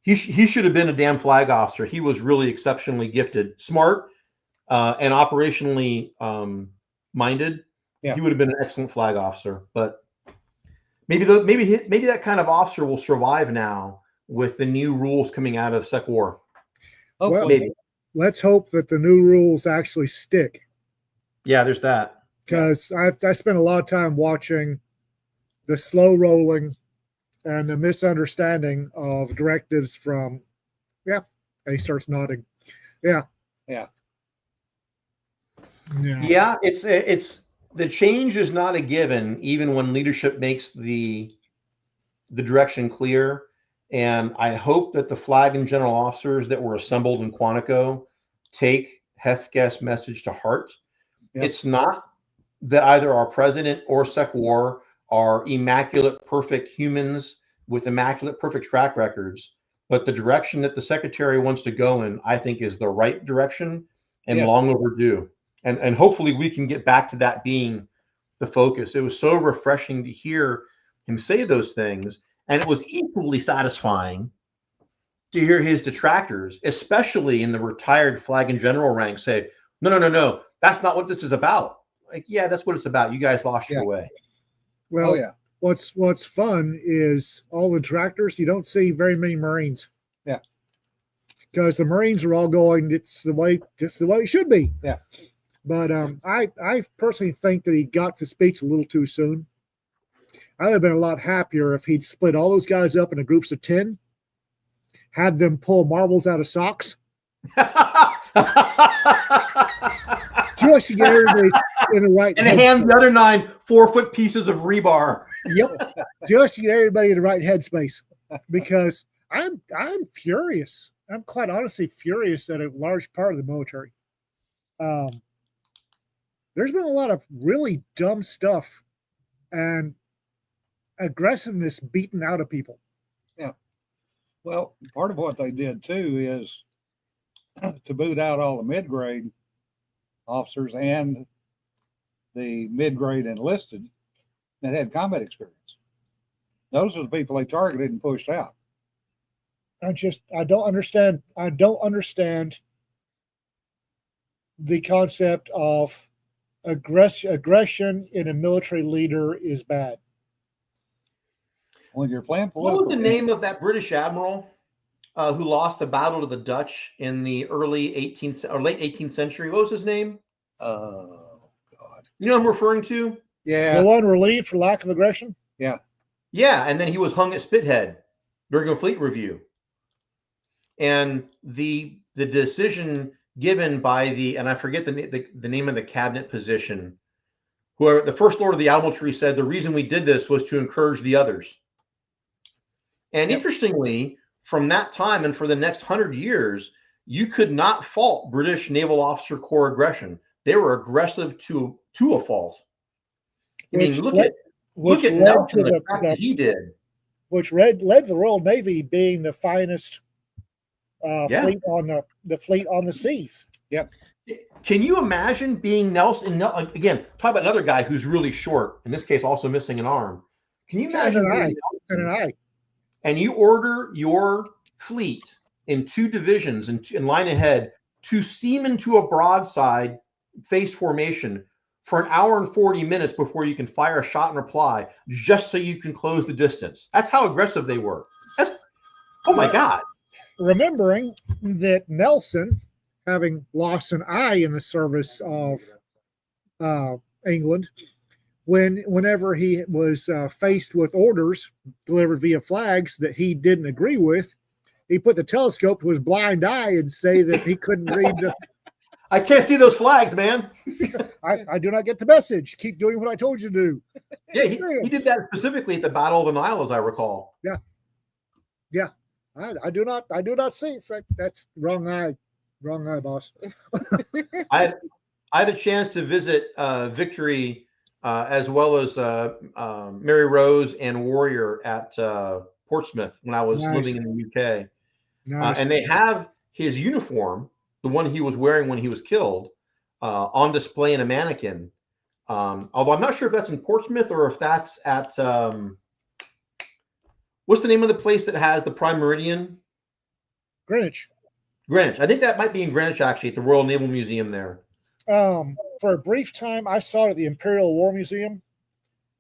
Speaker 4: He should have been a damn flag officer. He was really exceptionally gifted, smart, and operationally minded.
Speaker 1: Yeah.
Speaker 4: He would have been an excellent flag officer. But maybe that kind of officer will survive now with the new rules coming out of Sec War.
Speaker 1: Hopefully.
Speaker 4: Maybe.
Speaker 2: Let's hope that the new rules actually stick.
Speaker 4: Yeah, there's that.
Speaker 2: Because I spent a lot of time watching the slow rolling and the misunderstanding of directives from, and he starts nodding. Yeah.
Speaker 4: It's the change is not a given, even when leadership makes the direction clear. And I hope that the flag and general officers that were assembled in Quantico take Hethguest's message to heart.
Speaker 1: Yep.
Speaker 4: It's not that either our president or Sec War are immaculate, perfect humans with immaculate, perfect track records, but the direction that the secretary wants to go in, I think, is the right direction and long overdue. And hopefully we can get back to that being the focus. It was so refreshing to hear him say those things. And it was equally satisfying to hear his detractors, especially in the retired flag and general ranks, say, no, that's not what this is about. Like, yeah, that's what it's about. You guys lost your way.
Speaker 2: Well, what's fun is all the detractors, you don't see very many Marines.
Speaker 1: Yeah.
Speaker 2: Because the Marines are all going, it's the way it should be.
Speaker 1: Yeah.
Speaker 2: But I personally think that he got to speech a little too soon. I would have been a lot happier if he'd split all those guys up into groups of 10, had them pull marbles out of socks, just to get everybody in the right
Speaker 4: and hand the other 9 4-foot pieces of rebar.
Speaker 2: Yep, just to get everybody in the right headspace. Because I'm furious. I'm quite honestly furious at a large part of the military. There's been a lot of really dumb stuff and aggressiveness beaten out of people.
Speaker 1: Yeah. Well, part of what they did too is to boot out all the mid-grade. officers and the mid-grade enlisted that had combat experience. Those are the people they targeted and pushed out.
Speaker 2: I don't understand. I don't understand the concept of aggression in a military leader is bad.
Speaker 1: When you're playing
Speaker 4: What
Speaker 1: political
Speaker 4: was the
Speaker 1: games,
Speaker 4: name of that British admiral who lost the battle to the Dutch in the early 18th or late 18th century? What was his name?
Speaker 1: oh God,
Speaker 4: You know what I'm referring to?
Speaker 1: yeah,
Speaker 2: The one relieved for lack of aggression.
Speaker 1: yeah.
Speaker 4: Yeah, and then he was hung at Spithead during a fleet review. And the decision given by and I forget the name of the cabinet position, whoever the first lord of the Admiralty said the reason we did this was to encourage the others. And
Speaker 1: Yep.
Speaker 4: interestingly, from that time and for the next 100 years, you could not fault British Naval Officer Corps aggression. They were aggressive to a fault. I mean, look at Nelson, the crap that he did.
Speaker 2: Which led the Royal Navy being the finest fleet on the fleet on the seas.
Speaker 1: Yep.
Speaker 4: Can you imagine being Nelson? Again, talk about another guy who's really short, in this case also missing an arm. Can you imagine being Nelson, and you order your fleet in 2 divisions in line ahead to steam into a broadside face formation for 1 hour and 40 minutes before you can fire a shot in reply, just so you can close the distance? That's how aggressive they were. Oh my God.
Speaker 2: Remembering that Nelson, having lost an eye in the service of England, whenever he was faced with orders delivered via flags that he didn't agree with, he put the telescope to his blind eye and say that he couldn't read the.
Speaker 4: I can't see those flags, man.
Speaker 2: I do not get the message. Keep doing what I told you to do.
Speaker 4: Yeah, he did that specifically at the Battle of the Nile, as I recall.
Speaker 2: Yeah. I do not see. It's like that's wrong eye, boss.
Speaker 4: I had a chance to visit Victory as well as Mary Rose and Warrior at Portsmouth when I was living in the UK.
Speaker 2: Nice.
Speaker 4: And they have his uniform, the one he was wearing when he was killed, on display in a mannequin. Although I'm not sure if that's in Portsmouth or if that's at what's the name of the place that has the Prime Meridian?
Speaker 2: Greenwich.
Speaker 4: I think that might be in Greenwich, actually, at the Royal Naval Museum there.
Speaker 2: For a brief time, I saw it at the Imperial War Museum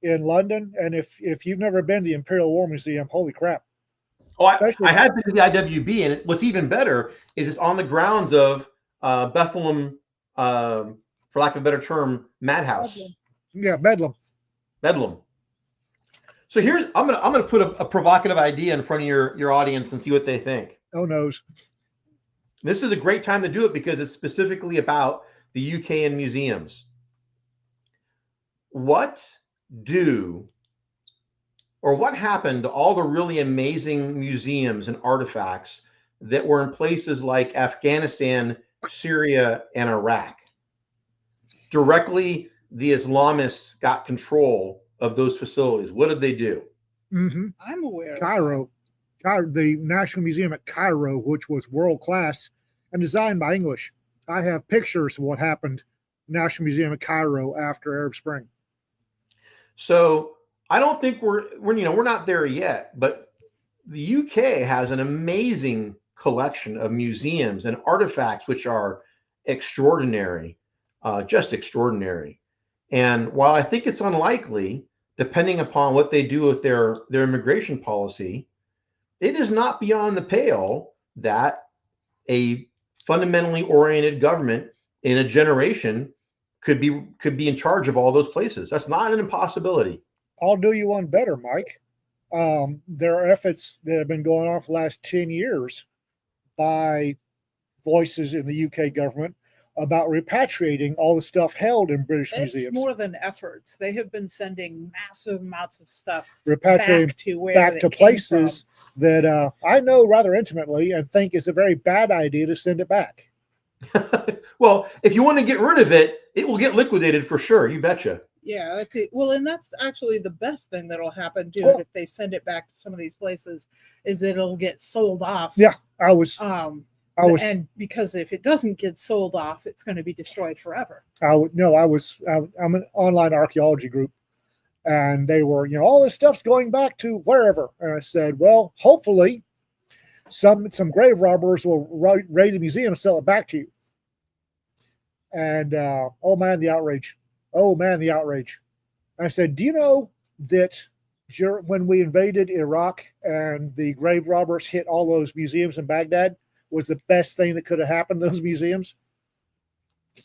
Speaker 2: in London. And if you've never been to the Imperial War Museum, holy crap.
Speaker 4: Oh, I had been to the IWB, and what's even better is it's on the grounds of Bethlehem, for lack of a better term, Madhouse.
Speaker 2: Yeah, Bedlam.
Speaker 4: So I'm gonna put a provocative idea in front of your audience and see what they think.
Speaker 2: Oh noes.
Speaker 4: This is a great time to do it because it's specifically about the UK and museums. What happened to all the really amazing museums and artifacts that were in places like Afghanistan, Syria, and Iraq? Directly, the Islamists got control of those facilities. What did they do?
Speaker 2: Mm-hmm.
Speaker 3: I'm aware.
Speaker 2: Cairo, the National Museum at Cairo, which was world class and designed by English. I have pictures of what happened National Museum at Cairo after Arab Spring.
Speaker 4: So I don't think we're not there yet, but the UK has an amazing collection of museums and artifacts which are extraordinary, just extraordinary. And while I think it's unlikely, depending upon what they do with their immigration policy, it is not beyond the pale that a fundamentally oriented government in a generation could be in charge of all those places. That's not an impossibility.
Speaker 2: I'll do you one better, Mike. There are efforts that have been going on for the last 10 years by voices in the UK government about repatriating all the stuff held in British museums.
Speaker 3: It's more than efforts. They have been sending massive amounts of stuff
Speaker 2: repatriating back to places that I know rather intimately and think is a very bad idea to send it back.
Speaker 4: Well, if you want to get rid of it, it will get liquidated for sure. You betcha.
Speaker 3: Yeah. Well, and that's actually the best thing that'll happen too if they send it back to some of these places, is that it'll get sold off.
Speaker 2: Yeah, I I was
Speaker 3: And because if it doesn't get sold off, it's going to be destroyed forever.
Speaker 2: I'm an online archaeology group, and they were, all this stuff's going back to wherever. And I said, well, hopefully some grave robbers will raid the museum and sell it back to you. And oh man, the outrage. Oh man, the outrage. I said, do you know that when we invaded Iraq and the grave robbers hit all those museums in Baghdad was the best thing that could have happened to those museums?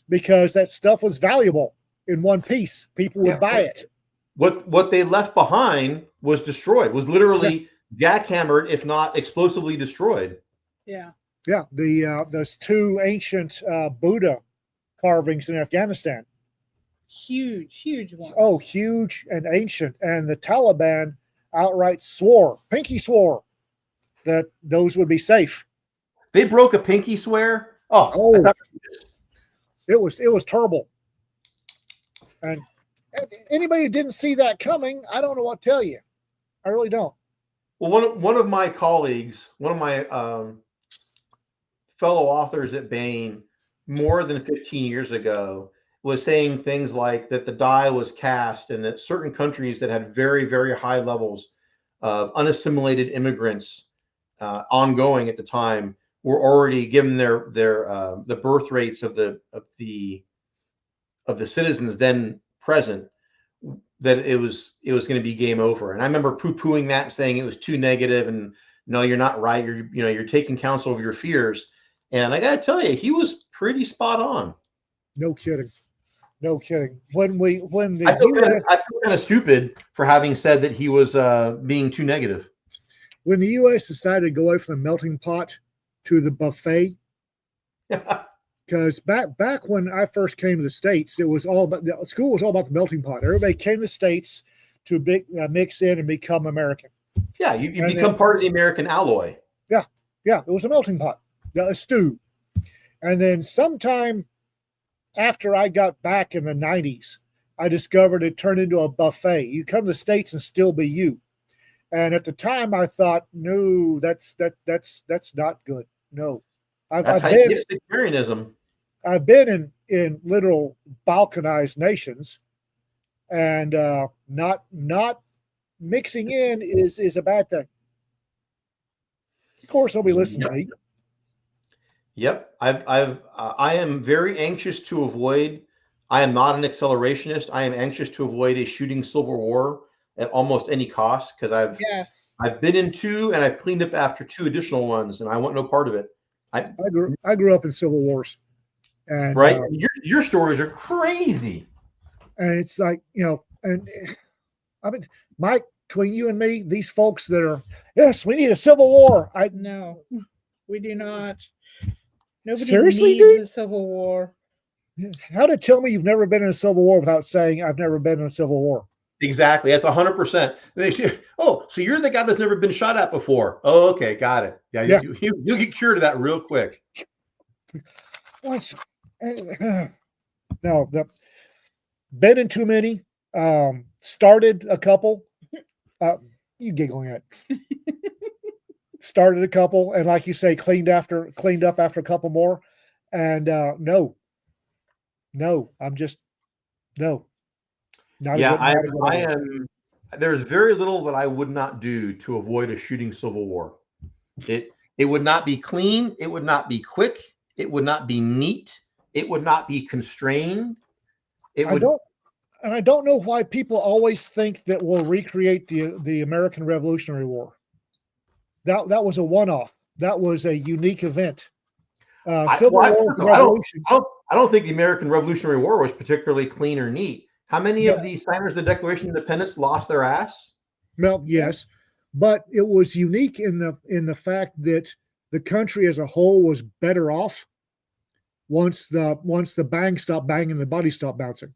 Speaker 2: Because that stuff was valuable in one piece. People would buy it.
Speaker 4: What they left behind was destroyed, was literally jackhammered, if not explosively destroyed.
Speaker 3: Yeah.
Speaker 2: Yeah. Those two ancient Buddha carvings in Afghanistan.
Speaker 3: Huge ones.
Speaker 2: Oh, huge and ancient. And the Taliban outright pinky swore that those would be safe.
Speaker 4: They broke a pinky swear. Oh.
Speaker 2: It was terrible. And anybody who didn't see that coming, I don't know what to tell you. I really don't.
Speaker 4: Well, one of my colleagues, one of my fellow authors at Bain, more than 15 years ago, was saying things like that the die was cast and that certain countries that had very, very high levels of unassimilated immigrants ongoing at the time were already given the birth rates of the citizens then present, that it was going to be game over. And I remember poo-pooing that and saying it was too negative and no, you're not right. You're taking counsel of your fears. And I got to tell you, he was pretty spot on.
Speaker 2: No kidding. When
Speaker 4: I feel kind of stupid for having said that he was being too negative.
Speaker 2: When the U.S. decided to go away from the melting pot to the buffet, because back when I first came to the States, it was all about school was all about the melting pot. Everybody came to the States to mix in and become American.
Speaker 4: Yeah, you become part of the American alloy.
Speaker 2: Yeah, it was a melting pot, a stew. And then sometime after I got back in the 90s, I discovered it turned into a buffet. You come to the States and still be you. And at the time, I thought, no, that's not good. No,
Speaker 4: That's how you get sectarianism.
Speaker 2: I've been in literal balkanized nations, and not mixing in is a bad thing. Of course, nobody listens to me.
Speaker 4: Yep, I am very anxious to avoid. I am not an accelerationist. I am anxious to avoid a shooting civil war at almost any cost because I've been in two and I've cleaned up after two additional ones, and I want no part of it.
Speaker 2: I grew up in civil wars, and
Speaker 4: right. Your stories are crazy,
Speaker 2: and it's like and I mean, Mike, between you and me, these folks that are we need a civil war.
Speaker 3: No, we do not. Nobody
Speaker 2: Seriously,
Speaker 3: needs a civil war.
Speaker 2: How to tell me you've never been in a civil war without saying I've never been in a civil war?
Speaker 4: Exactly. That's 100%. Oh, so you're the guy that's never been shot at before. Oh, okay. Got it. Yeah. You'll get cured of that real quick.
Speaker 2: Once, no, been in too many, started a couple, you giggling at, started a couple. And like you say, cleaned up after a couple more. And, no, I'm just, no.
Speaker 4: I am. There's very little that I would not do to avoid a shooting civil war. It would not be clean. It would not be quick. It would not be neat. It would not be constrained. I
Speaker 2: don't know why people always think that we'll recreate the American Revolutionary War. That was a one-off. That I don't think the American Revolutionary War was particularly clean or neat. How many of the signers of the Declaration of Independence lost their ass? Well, yes, but it was unique in the fact that the country as a whole was better off once the bang stopped banging, the body stopped bouncing.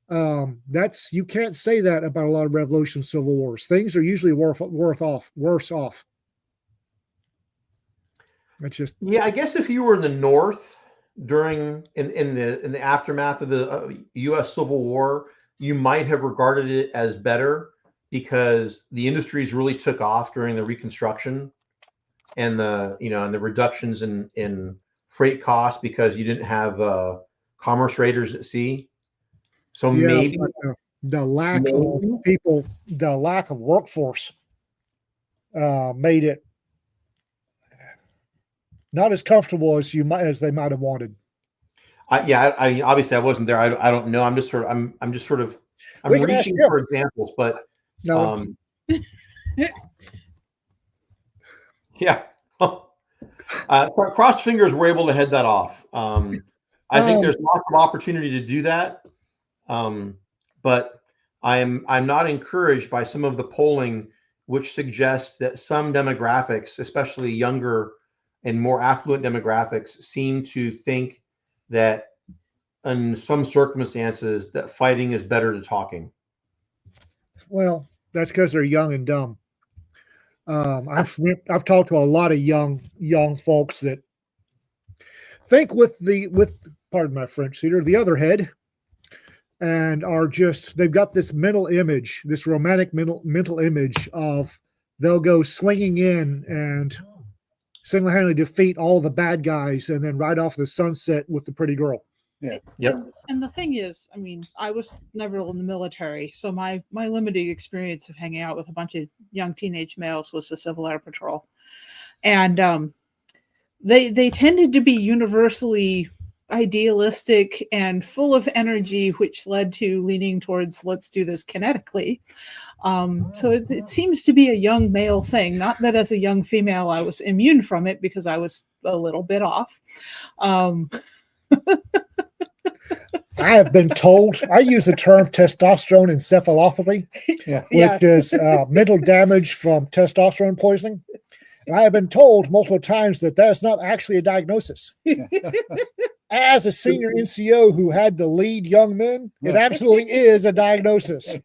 Speaker 2: You can't say that about a lot of revolutions, civil wars. Things are usually worse off. It's just I guess if you were in the North during in the aftermath of the U.S. Civil War, you might have regarded it as better because the industries really took off during the Reconstruction.
Speaker 4: and the reductions in freight costs because you didn't have commerce raiders at sea. So
Speaker 2: Yeah,
Speaker 4: maybe,
Speaker 2: but the lack of
Speaker 4: maybe
Speaker 2: people, the lack of workforce, made it not as comfortable as they might have wanted.
Speaker 4: I obviously I wasn't there. I don't know. I'm just sort of I'm
Speaker 2: We can ask
Speaker 4: reaching
Speaker 2: him.
Speaker 4: for examples, but
Speaker 2: No,
Speaker 4: um, yeah. Crossed fingers we're able to head that off. I think
Speaker 2: um,
Speaker 4: there's lots of opportunity to do that, but I'm not encouraged by some of the polling, which suggests that some demographics, especially younger and more affluent demographics, seem to think that in some circumstances that fighting is better than talking.
Speaker 2: well, that's because they're young and dumb. I've talked to a lot of young folks that think with pardon my French, Cedar, the other head, and are just they've got this mental image, this romantic mental image of they'll go swinging in and single-handedly defeat all the bad guys and then ride off the sunset with the pretty girl.
Speaker 4: Yep.
Speaker 3: And the thing is, I mean, I was never in the military, so my limited experience of hanging out with a bunch of young teenage males was the Civil Air Patrol, and they tended to be universally idealistic and full of energy, which led to leaning towards let's do this kinetically. So it seems to be a young male thing. Not that as a young female I was immune from it because I was a little bit off.
Speaker 2: I have been told I use the term testosterone encephalopathy,
Speaker 1: Yeah.
Speaker 2: which is mental damage from testosterone poisoning. And I have been told multiple times that that's not actually a diagnosis. As a senior NCO who had to lead young men, it absolutely is a diagnosis.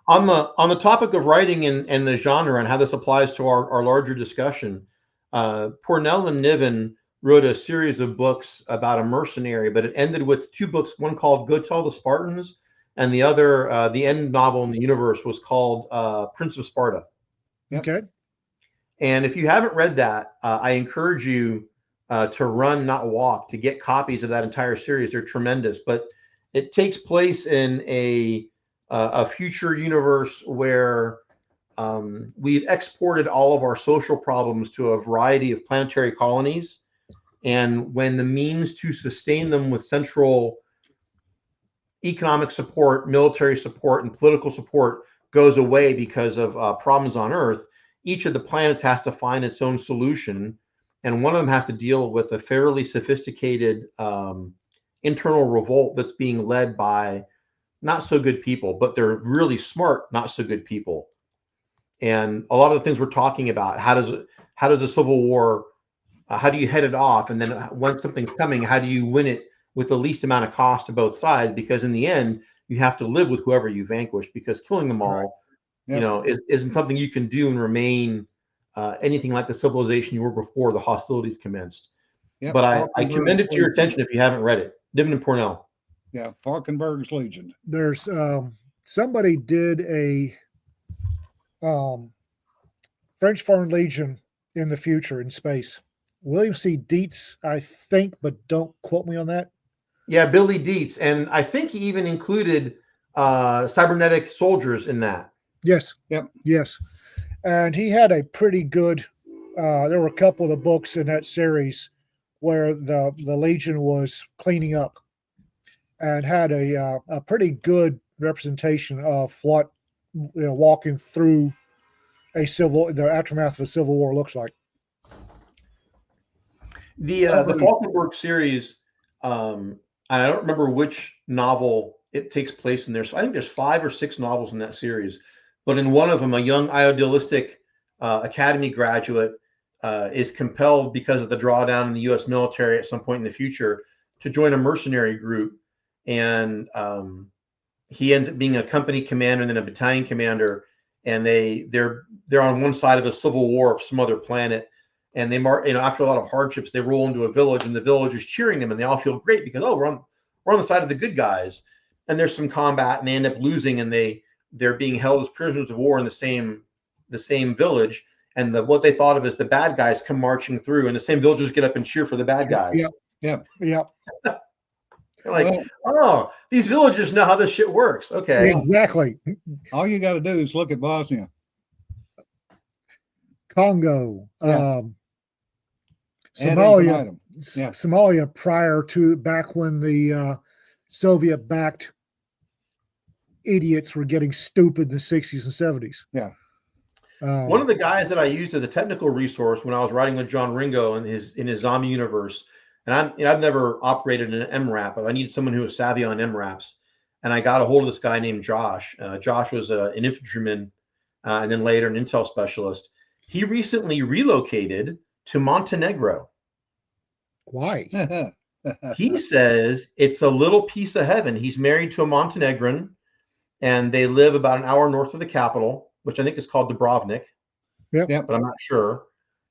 Speaker 4: On the topic of writing and the genre and how this applies to our larger discussion, Pornell and Niven wrote a series of books about a mercenary, but it ended with two books, one called Go Tell the Spartans, and the other, the end novel in the universe was called Prince of Sparta.
Speaker 1: Yep.
Speaker 2: Okay.
Speaker 4: And if you haven't read that, I encourage you to run, not walk, to get copies of that entire series. They're tremendous, but it takes place in a future universe where we've exported all of our social problems to a variety of planetary colonies. And when the means to sustain them with central economic support, military support, and political support goes away because of problems on Earth, each of the planets has to find its own solution. And one of them has to deal with a fairly sophisticated internal revolt that's being led by not so good people, but they're really smart, not so good people. And a lot of the things we're talking about, how does a civil war, how do you head it off? And then once something's coming, how do you win it with the least amount of cost to both sides? Because in the end, you have to live with whoever you vanquish, because killing them all,
Speaker 1: Yep.
Speaker 4: isn't something you can do and remain anything like the civilization you were before the hostilities commenced.
Speaker 1: Yep.
Speaker 4: But I
Speaker 1: Falkenberg's
Speaker 4: commend it to your
Speaker 1: Legion.
Speaker 4: attention if you haven't read it. Niven and Pornell.
Speaker 1: Yeah, Falkenberg's Legion.
Speaker 2: There's somebody did a French Foreign Legion in the future in space. William C. Dietz, I think, but don't quote me on that.
Speaker 4: Yeah, Billy Dietz, and I think he even included cybernetic soldiers in that.
Speaker 2: Yes.
Speaker 1: Yep.
Speaker 2: Yes. And he had a pretty good, there were a couple of the books in that series where the Legion was cleaning up and had a pretty good representation of what walking through the aftermath of a civil war looks like.
Speaker 4: The Falkenberg series, and I don't remember which novel it takes place in there. So I think there's 5 or 6 novels in that series. But in one of them, a young idealistic academy graduate is compelled, because of the drawdown in the U.S. military at some point in the future, to join a mercenary group. And he ends up being a company commander and then a battalion commander. And they're on one side of a civil war of some other planet. And they after a lot of hardships, they roll into a village, and the village is cheering them, and they all feel great because, oh, we're on the side of the good guys. And there's some combat, and they end up losing, and they're being held as prisoners of war in the same village. and what they thought of as the bad guys come marching through, and the same villagers get up and cheer for the bad guys.
Speaker 2: Yep.
Speaker 4: Like,
Speaker 1: Well,
Speaker 4: oh, these villagers know how this shit works. Okay.
Speaker 2: Exactly.
Speaker 1: all you got to do is look at Bosnia.
Speaker 2: Congo,
Speaker 1: Yeah. Ad
Speaker 2: Somalia,
Speaker 1: infinitum. Yeah.
Speaker 2: Somalia prior to back when the Soviet-backed idiots were getting stupid in the 60s and 70s.
Speaker 1: Yeah.
Speaker 4: One of the guys that I used as a technical resource when I was writing with John Ringo in his zombie universe, and I've never operated an MRAP, but I needed someone who was savvy on MRAPs, and I got a hold of this guy named Josh. Josh was an infantryman, and then later an intel specialist. He recently relocated to Montenegro.
Speaker 2: Why?
Speaker 4: He says it's a little piece of heaven. He's married to a Montenegrin, and they live about an hour north of the capital, which I think is called Dubrovnik.
Speaker 2: Yep.
Speaker 4: But I'm not sure.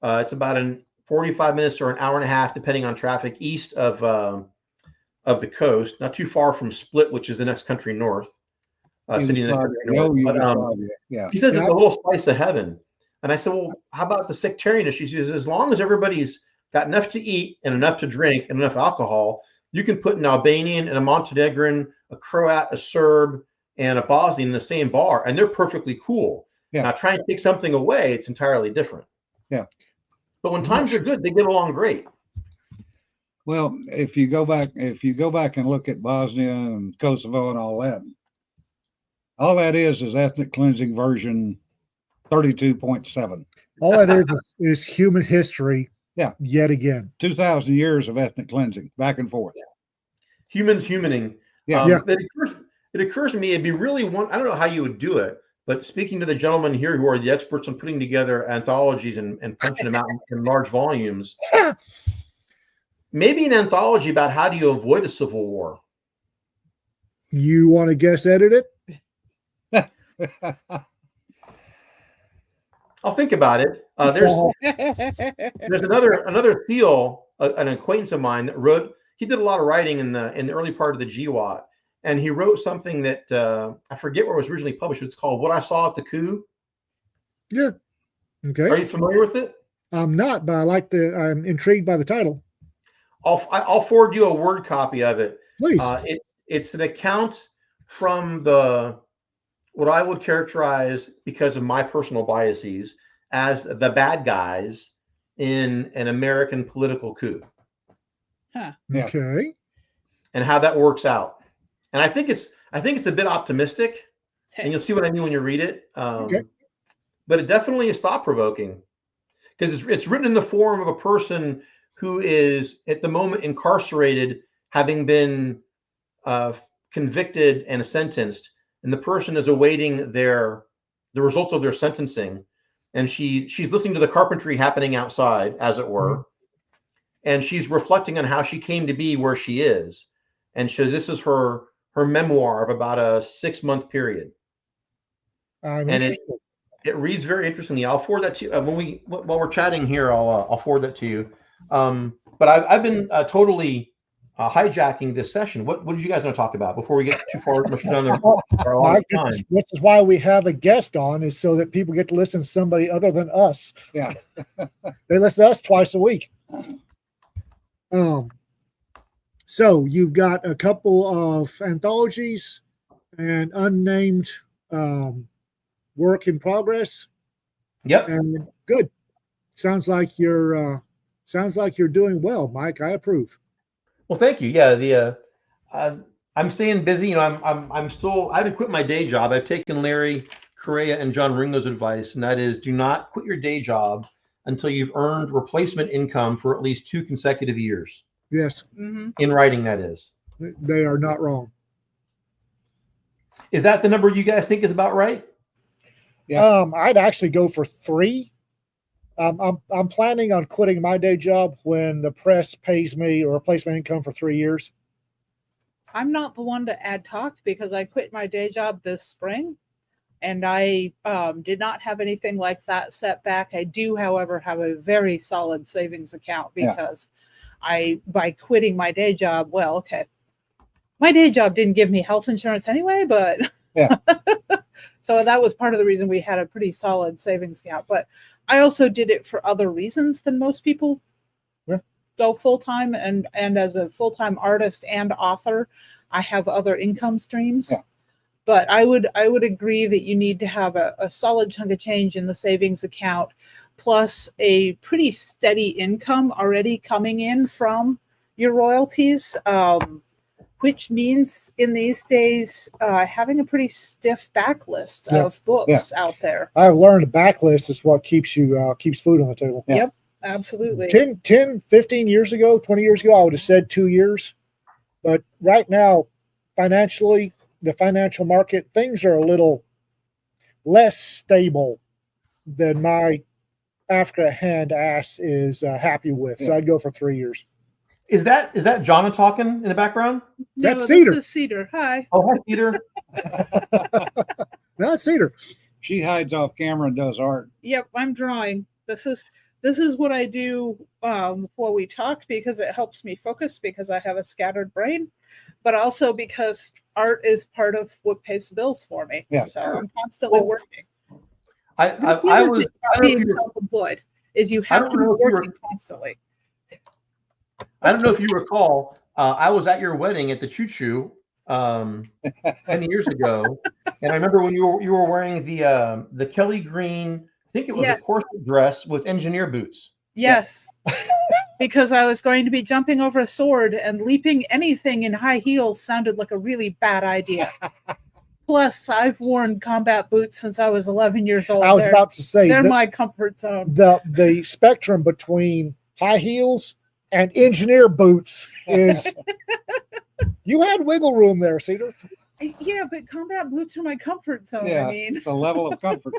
Speaker 4: It's about 45 minutes or an hour and a half, depending on traffic, east of the coast, not too far from Split, which is the next country north. City in the country north.
Speaker 1: Yeah.
Speaker 4: He says it's a little slice of heaven. And I said, well, how about the sectarian issues? He says, as long as everybody's got enough to eat and enough to drink and enough alcohol, you can put an Albanian and a Montenegrin, a Croat, a Serb, and a Bosnian in the same bar, and they're perfectly cool.
Speaker 1: Yeah.
Speaker 4: Now, try and take something away, it's entirely different.
Speaker 1: Yeah.
Speaker 4: But when times are good, they get along great.
Speaker 1: Well, if you go back and look at Bosnia and Kosovo and all that is ethnic cleansing version 32.7.
Speaker 2: All that is human history.
Speaker 1: Yeah.
Speaker 2: Yet again. 2,000
Speaker 1: years of ethnic cleansing, back and forth.
Speaker 4: Humans humaning.
Speaker 1: Yeah.
Speaker 4: It occurs to me it'd be really I don't know how you would do it, but speaking to the gentlemen here who are the experts on putting together anthologies and punching them out in large volumes, maybe an anthology about how do you avoid a civil war.
Speaker 2: You want to guest edit it?
Speaker 4: I'll think about it. There's another Theo, an acquaintance of mine that wrote. He did a lot of writing in the early part of the GWAT, and he wrote something that I forget where it was originally published. It's called "What I Saw at the Coup."
Speaker 2: Yeah. Okay.
Speaker 4: Are you familiar with it?
Speaker 2: I'm not, but I'm intrigued by the title.
Speaker 4: I'll forward you a Word copy of it.
Speaker 2: Please.
Speaker 4: It's an account from what I would characterize, because of my personal biases, as the bad guys in an American political coup.
Speaker 3: Huh.
Speaker 1: Yeah.
Speaker 2: Okay.
Speaker 4: And how that works out. And I think it's a bit optimistic, and you'll see what I mean when you read it.
Speaker 2: Okay.
Speaker 4: But it definitely is thought-provoking, because it's written in the form of a person who is at the moment incarcerated, having been convicted and sentenced, and the person is awaiting the results of their sentencing, and she's listening to the carpentry happening outside, as it were,
Speaker 2: Mm-hmm.
Speaker 4: and she's reflecting on how she came to be where she is, and so this is her memoir of about a 6-month period. And it reads very interestingly. I'll forward that to you while we're chatting here. I'll forward that to you. But I've been totally hijacking this session. What did you guys want to talk about before we get too far much down there?
Speaker 2: Mike, this is why we have a guest on, is so that people get to listen to somebody other than us.
Speaker 1: Yeah.
Speaker 2: They listen to us twice a week. So you've got a couple of anthologies and unnamed work in progress.
Speaker 4: Yep.
Speaker 2: And good. Sounds like you're doing well, Mike. I approve.
Speaker 4: Well, thank you. Yeah, I'm staying busy. You know, I haven't quit my day job. I've taken Larry Correa and John Ringo's advice, and that is, do not quit your day job until you've earned replacement income for at least 2 consecutive years.
Speaker 2: Yes.
Speaker 3: Mm-hmm.
Speaker 4: In writing, that is.
Speaker 2: They are not wrong.
Speaker 4: Is that the number you guys think is about right?
Speaker 1: Yeah.
Speaker 2: I'd actually go for 3. I'm planning on quitting my day job when the press pays me a replacement income for 3 years.
Speaker 3: I'm not the one to add talk, because I quit my day job this spring, and I did not have anything like that set back. I do, however, have a very solid savings account, because by quitting my day job, my day job didn't give me health insurance anyway, but
Speaker 1: yeah.
Speaker 3: So that was part of the reason we had a pretty solid savings account. But I also did it for other reasons than most people go full-time, and as a full-time artist and author, I have other income streams.
Speaker 1: Yeah.
Speaker 3: But I would agree that you need to have a solid chunk of change in the savings account, plus a pretty steady income already coming in from your royalties, which means in these days having a pretty stiff backlist of books out there.
Speaker 2: I've learned a backlist is what keeps food on the table.
Speaker 1: Yeah.
Speaker 3: Yep, absolutely.
Speaker 2: 10, 15 years ago, 20 years ago, I would have said 2 years. But right now, financially, the financial market, things are a little less stable than my Africa hand ass is happy with. So I'd go for 3 years.
Speaker 4: Is that Jonna talking in the background?
Speaker 3: No,
Speaker 2: That's Cedar.
Speaker 3: This is Cedar. Hi.
Speaker 4: Oh, hi, Peter.
Speaker 2: No, it's Cedar.
Speaker 1: She hides off camera and does art.
Speaker 3: Yep, I'm drawing. This is what I do while we talk, because it helps me focus, because I have a scattered brain, but also because art is part of what pays the bills for me.
Speaker 1: Yeah.
Speaker 3: So I'm constantly working.
Speaker 4: I was
Speaker 3: being self-employed is you have to be working constantly.
Speaker 4: I don't know if you recall, I was at your wedding at the Choo Choo 10 years ago, and I remember when you were wearing the Kelly green, I think it was a corset dress with engineer boots.
Speaker 3: Yes, because I was going to be jumping over a sword, and leaping anything in high heels sounded like a really bad idea. Plus, I've worn combat boots since I was 11 years old.
Speaker 2: I was about to say
Speaker 3: they're my comfort zone.
Speaker 2: The spectrum between high heels and engineer boots is you had wiggle room there, Cedar.
Speaker 3: Yeah, but combat boots are my comfort zone.
Speaker 1: Yeah,
Speaker 3: I mean,
Speaker 1: it's a level of comfort.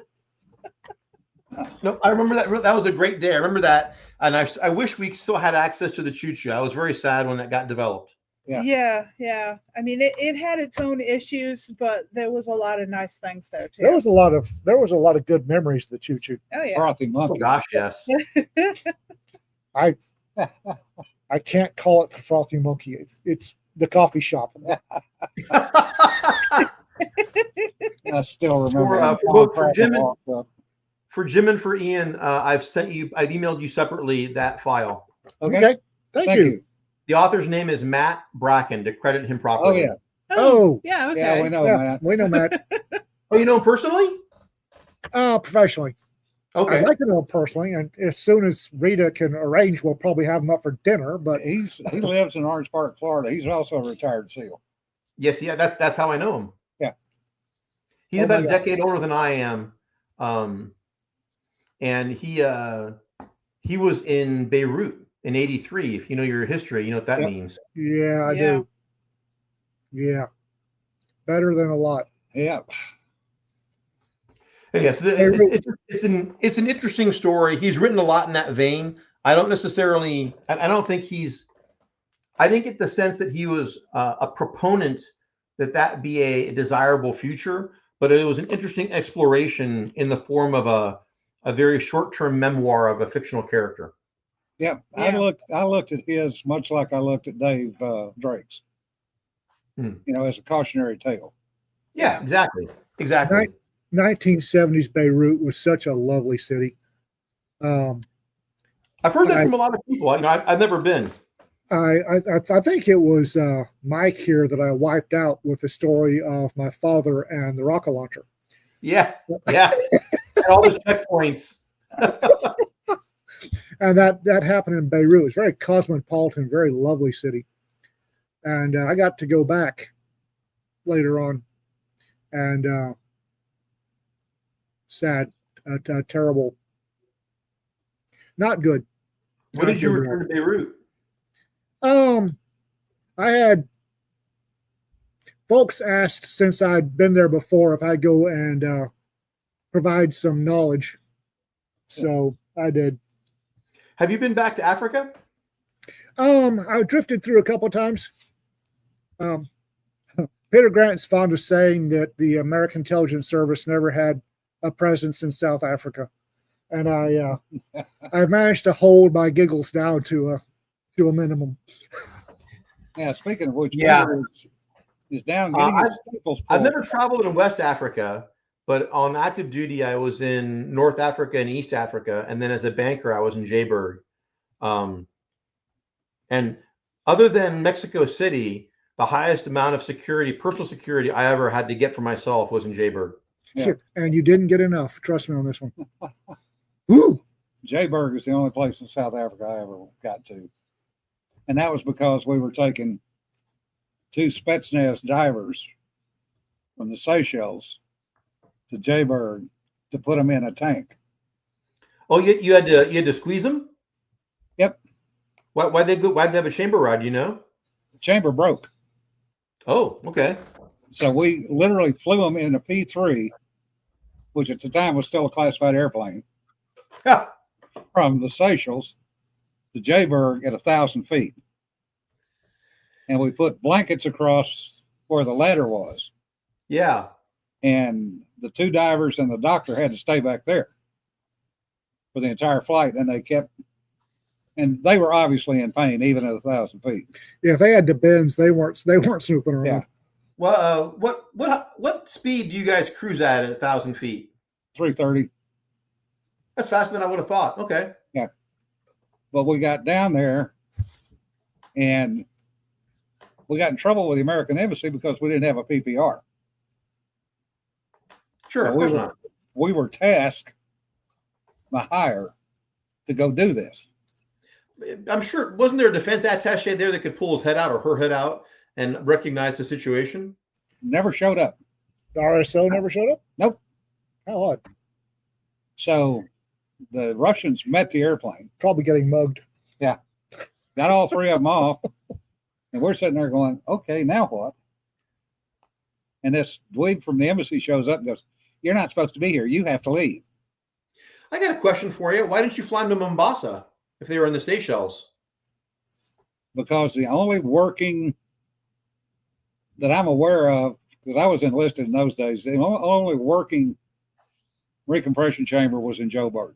Speaker 4: No, I remember that. That was a great day. I remember that, and I wish we still had access to the Choo Choo. I was very sad when that got developed.
Speaker 1: Yeah.
Speaker 3: Yeah. I mean, it had its own issues, but there was a lot of nice things there too.
Speaker 2: There was a lot of good memories of the Choo Choo.
Speaker 3: Oh yeah.
Speaker 1: Frothy
Speaker 4: Oh
Speaker 1: monkey.
Speaker 4: gosh, yes.
Speaker 2: I can't call it the Frothy Monkey. It's the coffee shop.
Speaker 1: I still remember.
Speaker 4: For Jim and for Ian, I've emailed you separately that file.
Speaker 1: Okay.
Speaker 2: Thank you.
Speaker 4: The author's name is Matt Bracken, to credit him
Speaker 1: Oh
Speaker 4: properly.
Speaker 1: yeah.
Speaker 2: Oh.
Speaker 3: Yeah. Okay.
Speaker 1: Yeah, we know Matt.
Speaker 2: We know Matt.
Speaker 4: Oh, you know him personally?
Speaker 2: Professionally.
Speaker 4: Okay.
Speaker 2: I'd like to know him personally, and as soon as Rita can arrange, we'll probably have him up for dinner. But
Speaker 1: He lives in Orange Park, Florida. He's also a retired SEAL.
Speaker 4: Yes, yeah, that's how I know him.
Speaker 1: Yeah.
Speaker 4: He's about a decade older than I am. And he was in Beirut in '83. If you know your history, you know what that means.
Speaker 2: yeah, I do. Yeah. Better than a lot.
Speaker 1: Yeah.
Speaker 4: And yes, it's an interesting story. He's written a lot in that vein. I don't think I didn't get the sense that he was a proponent that be a desirable future, but it was an interesting exploration in the form of a very short-term memoir of a fictional character.
Speaker 1: Yeah. I looked at his much like I looked at Dave Drake's. You know, as a cautionary tale.
Speaker 4: Yeah, exactly.
Speaker 2: 1970s Beirut was such a lovely city.
Speaker 4: I've heard that from a lot of people. I've never been.
Speaker 2: I think it was Mike here that I wiped out with the story of my father and the rocket launcher.
Speaker 4: Yeah. And all the checkpoints.
Speaker 2: And that happened in Beirut. It was very cosmopolitan, very lovely city. And I got to go back later on, and sad, terrible, not good.
Speaker 4: When did you return to Beirut?
Speaker 2: I had folks asked, since I'd been there before, if I'd go and provide some knowledge. So I did.
Speaker 4: Have you been back to Africa?
Speaker 2: I drifted through a couple of times. Peter Grant's fond of saying that the American Intelligence Service never had a presence in South Africa, and I managed to hold my giggles down to a minimum.
Speaker 1: Yeah. Speaking of which,
Speaker 4: Yeah.
Speaker 1: Peter is down getting his staples pulled.
Speaker 4: I've never traveled in West Africa, but on active duty, I was in North Africa and East Africa, and then as a banker, I was in Jayburg. And other than Mexico City, the highest amount of security, personal security I ever had to get for myself was in Jayburg.
Speaker 1: Yeah.
Speaker 2: And you didn't get enough. Trust me on this one. Woo!
Speaker 1: Jayburg is the only place in South Africa I ever got to. And that was because we were taking 2 Spetsnaz divers from the Seychelles to Jayburg to put them in a tank.
Speaker 4: Oh, you had to squeeze them?
Speaker 1: Yep.
Speaker 4: Why'd they have a chamber ride, you know?
Speaker 1: The chamber broke.
Speaker 4: Oh, okay.
Speaker 1: So we literally flew them in a P3, which at the time was still a classified airplane, from the Seychelles to Jayburg at 1,000 feet. And we put blankets across where the ladder was.
Speaker 4: Yeah.
Speaker 1: And the 2 divers and the doctor had to stay back there for the entire flight. And and they were obviously in pain, even at 1,000 feet.
Speaker 2: Yeah, if they had to bends, they weren't snooping around.
Speaker 1: Yeah.
Speaker 4: Well, what speed do you guys cruise at 1,000 feet?
Speaker 1: 330.
Speaker 4: That's faster than I would have thought. Okay.
Speaker 1: Yeah. But we got down there and we got in trouble with the American Embassy because we didn't have a PPR.
Speaker 4: Sure.
Speaker 1: So
Speaker 4: Of course not.
Speaker 1: we were tasked by hire to go do this.
Speaker 4: I'm sure, wasn't there a defense attaché there that could pull his head out or her head out and recognize the situation?
Speaker 1: Never showed up.
Speaker 2: The RSO never showed up?
Speaker 1: Nope.
Speaker 2: How odd.
Speaker 1: So the Russians met the airplane,
Speaker 2: Probably getting mugged.
Speaker 1: got all 3 of them off, and we're sitting there going, okay, now what? And this dweeb from the embassy shows up and goes, you're not supposed to be here. You have to leave.
Speaker 4: I got a question for you. Why didn't you fly them to Mombasa if they were in the Seychelles?
Speaker 1: Because the only working that I'm aware of, because I was enlisted in those days, the only working recompression chamber was in Joburg.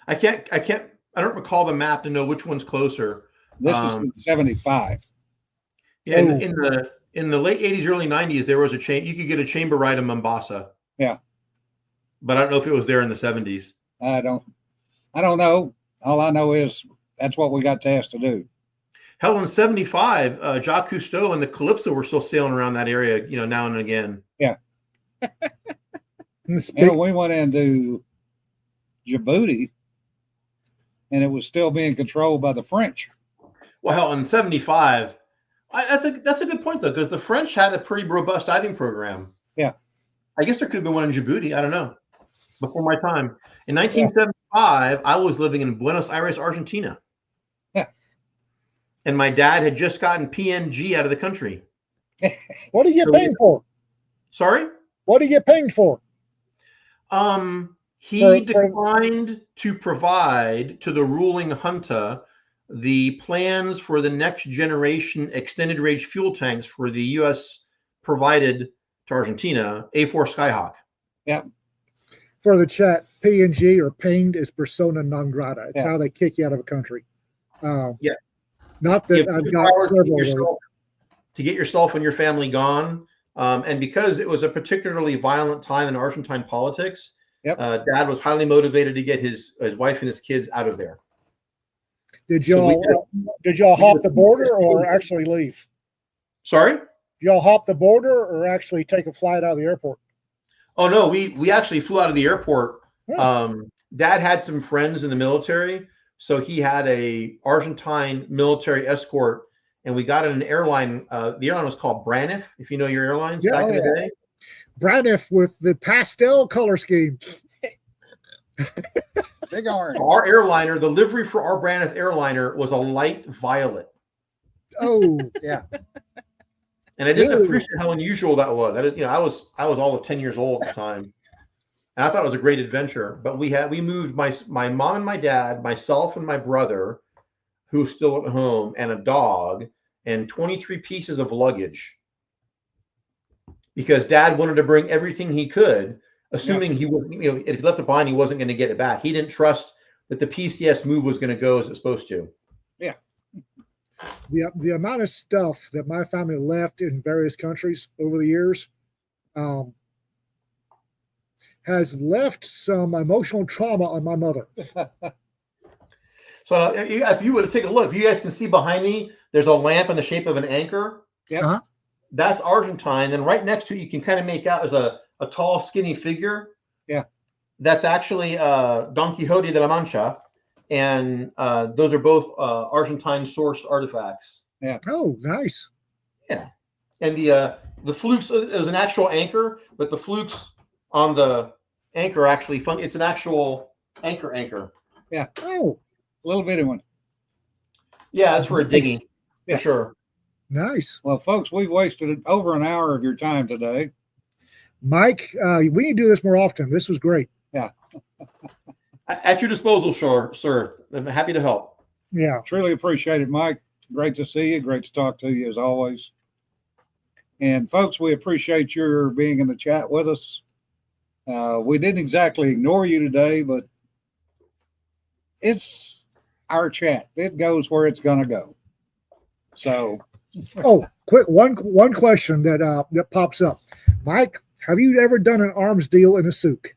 Speaker 4: I don't recall the map to know which one's closer.
Speaker 1: This is in 75.
Speaker 4: Yeah, in the late 80s, early 90s, there was you could get a chamber ride in Mombasa.
Speaker 1: Yeah.
Speaker 4: But I don't know if it was there in the 70s.
Speaker 1: I don't know. All I know is that's what we got tasked to do.
Speaker 4: Hell, in 75, Jacques Cousteau and the Calypso were still sailing around that area, now and again.
Speaker 1: Yeah. And we went into Djibouti, and it was still being controlled by the French.
Speaker 4: Well, hell, in 75, that's a good point, though, because the French had a pretty robust diving program.
Speaker 1: Yeah.
Speaker 4: I guess there could have been one in Djibouti. I don't know. Before my time. In 1975, I was living in Buenos Aires, Argentina.
Speaker 1: Yeah.
Speaker 4: And my dad had just gotten PNG out of the country.
Speaker 2: What do you get pinged for?
Speaker 4: Sorry?
Speaker 2: What do you get pinged for?
Speaker 4: He declined to provide to the ruling junta the plans for the next generation extended range fuel tanks for the U.S. provided to Argentina, A4 Skyhawk.
Speaker 1: Yep.
Speaker 2: For the chat, PNG or pinged is persona non grata. It's
Speaker 1: Yeah.
Speaker 2: how they kick you out of a country.
Speaker 4: Yeah.
Speaker 2: Not that
Speaker 4: Yeah,
Speaker 2: I've got several.
Speaker 4: to get yourself and your family gone. And because it was a particularly violent time in Argentine politics,
Speaker 1: Yep.
Speaker 4: Dad was highly motivated to get his wife and his kids out of there.
Speaker 2: Did
Speaker 4: So
Speaker 2: y'all hop the border or actually leave?
Speaker 4: Sorry?
Speaker 2: Y'all hop the border or actually take a flight out of the airport?
Speaker 4: Oh no, we actually flew out of the airport.
Speaker 2: Yeah.
Speaker 4: Dad had some friends in the military, so he had a Argentine military escort, and we got in an airline. The airline was called Braniff, if you know your airlines back in the day.
Speaker 2: Braniff with the pastel color scheme.
Speaker 1: Big orange.
Speaker 4: Our airliner, the livery for our Braniff airliner was a light violet.
Speaker 2: Oh,
Speaker 1: Yeah.
Speaker 4: And I didn't
Speaker 2: Really?
Speaker 4: appreciate how unusual that was. That is, I was all of 10 years old at the time. And I thought it was a great adventure. But we moved my mom and my dad, myself and my brother, who's still at home, and a dog, and 23 pieces of luggage. Because Dad wanted to bring everything he could, assuming he would, if he left it behind, he wasn't going to get it back. He didn't trust that the PCS move was going to go as it's supposed to.
Speaker 2: the amount of stuff that my family left in various countries over the years, has left some emotional trauma on my mother.
Speaker 4: So if you were to take a look, if you guys can see behind me, there's a lamp in the shape of an anchor.
Speaker 1: Yep.
Speaker 2: Uh-huh.
Speaker 4: That's Argentine. Then right next to it, you can kind of make out as a tall, skinny figure.
Speaker 1: Yeah.
Speaker 4: That's actually Don Quixote de la Mancha. And those are both Argentine sourced artifacts.
Speaker 2: Oh, nice.
Speaker 4: Yeah. And the flukes is an actual anchor, but the flukes on the anchor actually it's an actual anchor.
Speaker 2: Oh,
Speaker 1: Little bitty one.
Speaker 4: Yeah, that's for a
Speaker 2: Nice.
Speaker 4: dinghy,
Speaker 1: Yeah.
Speaker 4: for sure.
Speaker 2: nice.
Speaker 1: Well, folks, we've wasted over an hour of your time today.
Speaker 2: Mike, we need to do this more often. This was great.
Speaker 4: At your disposal, sir. I'm happy to help.
Speaker 2: Yeah.
Speaker 1: Truly appreciate it, Mike. Great to see you. Great to talk to you as always. And folks, we appreciate your being in the chat with us. We didn't exactly ignore you today, but it's our chat. It goes where it's going to go. So,
Speaker 2: Oh, quick one question that pops up. Mike, have you ever done an arms deal in a souk?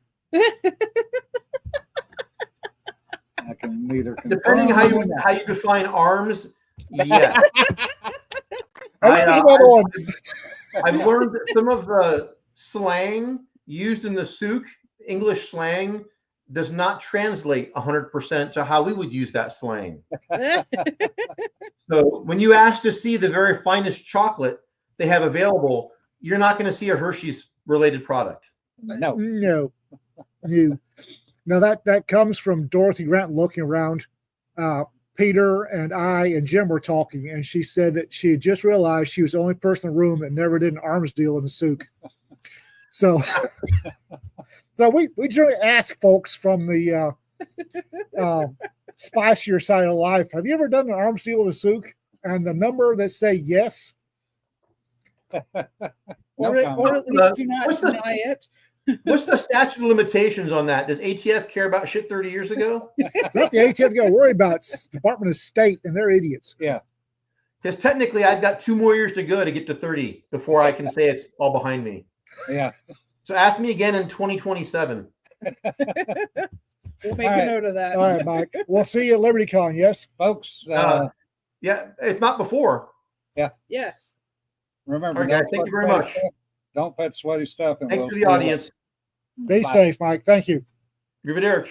Speaker 1: I can neither
Speaker 4: Depending
Speaker 1: confirm
Speaker 4: how you define arms, yeah.
Speaker 2: There's another one.
Speaker 4: I've learned that some of the slang used in the souk, English slang, does not translate 100% to how we would use that slang. So when you ask to see the very finest chocolate they have available, you're not going to see a Hershey's related product.
Speaker 1: No.
Speaker 2: No. No, that comes from Dorothy Grant looking around. Peter and I and Jim were talking, and she said that she had just realized she was the only person in the room that never did an arms deal in the souk. So we generally ask folks from the spicier side of life, have you ever done an arms deal in a souk? And the number that say yes.
Speaker 1: No
Speaker 3: or at
Speaker 1: comment.
Speaker 3: least do not
Speaker 4: what's the-
Speaker 3: deny it.
Speaker 4: What's the statute of limitations on that? Does ATF care about shit 30 years ago?
Speaker 2: It's not the ATF got to worry about. It's the Department of State, and they're idiots.
Speaker 4: Because technically, I've got 2 more years to go to get to 30 before I can say it's all behind me.
Speaker 1: Yeah.
Speaker 4: So ask me again in 2027.
Speaker 3: We'll make
Speaker 1: All
Speaker 3: a
Speaker 1: right.
Speaker 3: note of that.
Speaker 2: All right, Mike. We'll see you at LibertyCon. Yes.
Speaker 1: Folks,
Speaker 4: Yeah, if not before.
Speaker 3: Yes.
Speaker 1: remember,
Speaker 4: All right, guys,
Speaker 1: don't
Speaker 4: thank you
Speaker 1: pet
Speaker 4: very
Speaker 1: sweaty
Speaker 4: much.
Speaker 1: stuff. Don't pet sweaty stuff. And
Speaker 4: Thanks
Speaker 1: we'll
Speaker 4: for
Speaker 1: see
Speaker 4: the
Speaker 1: you
Speaker 4: audience.
Speaker 2: Be
Speaker 1: Bye.
Speaker 2: safe, Mike. Thank you.
Speaker 4: Arrivederci.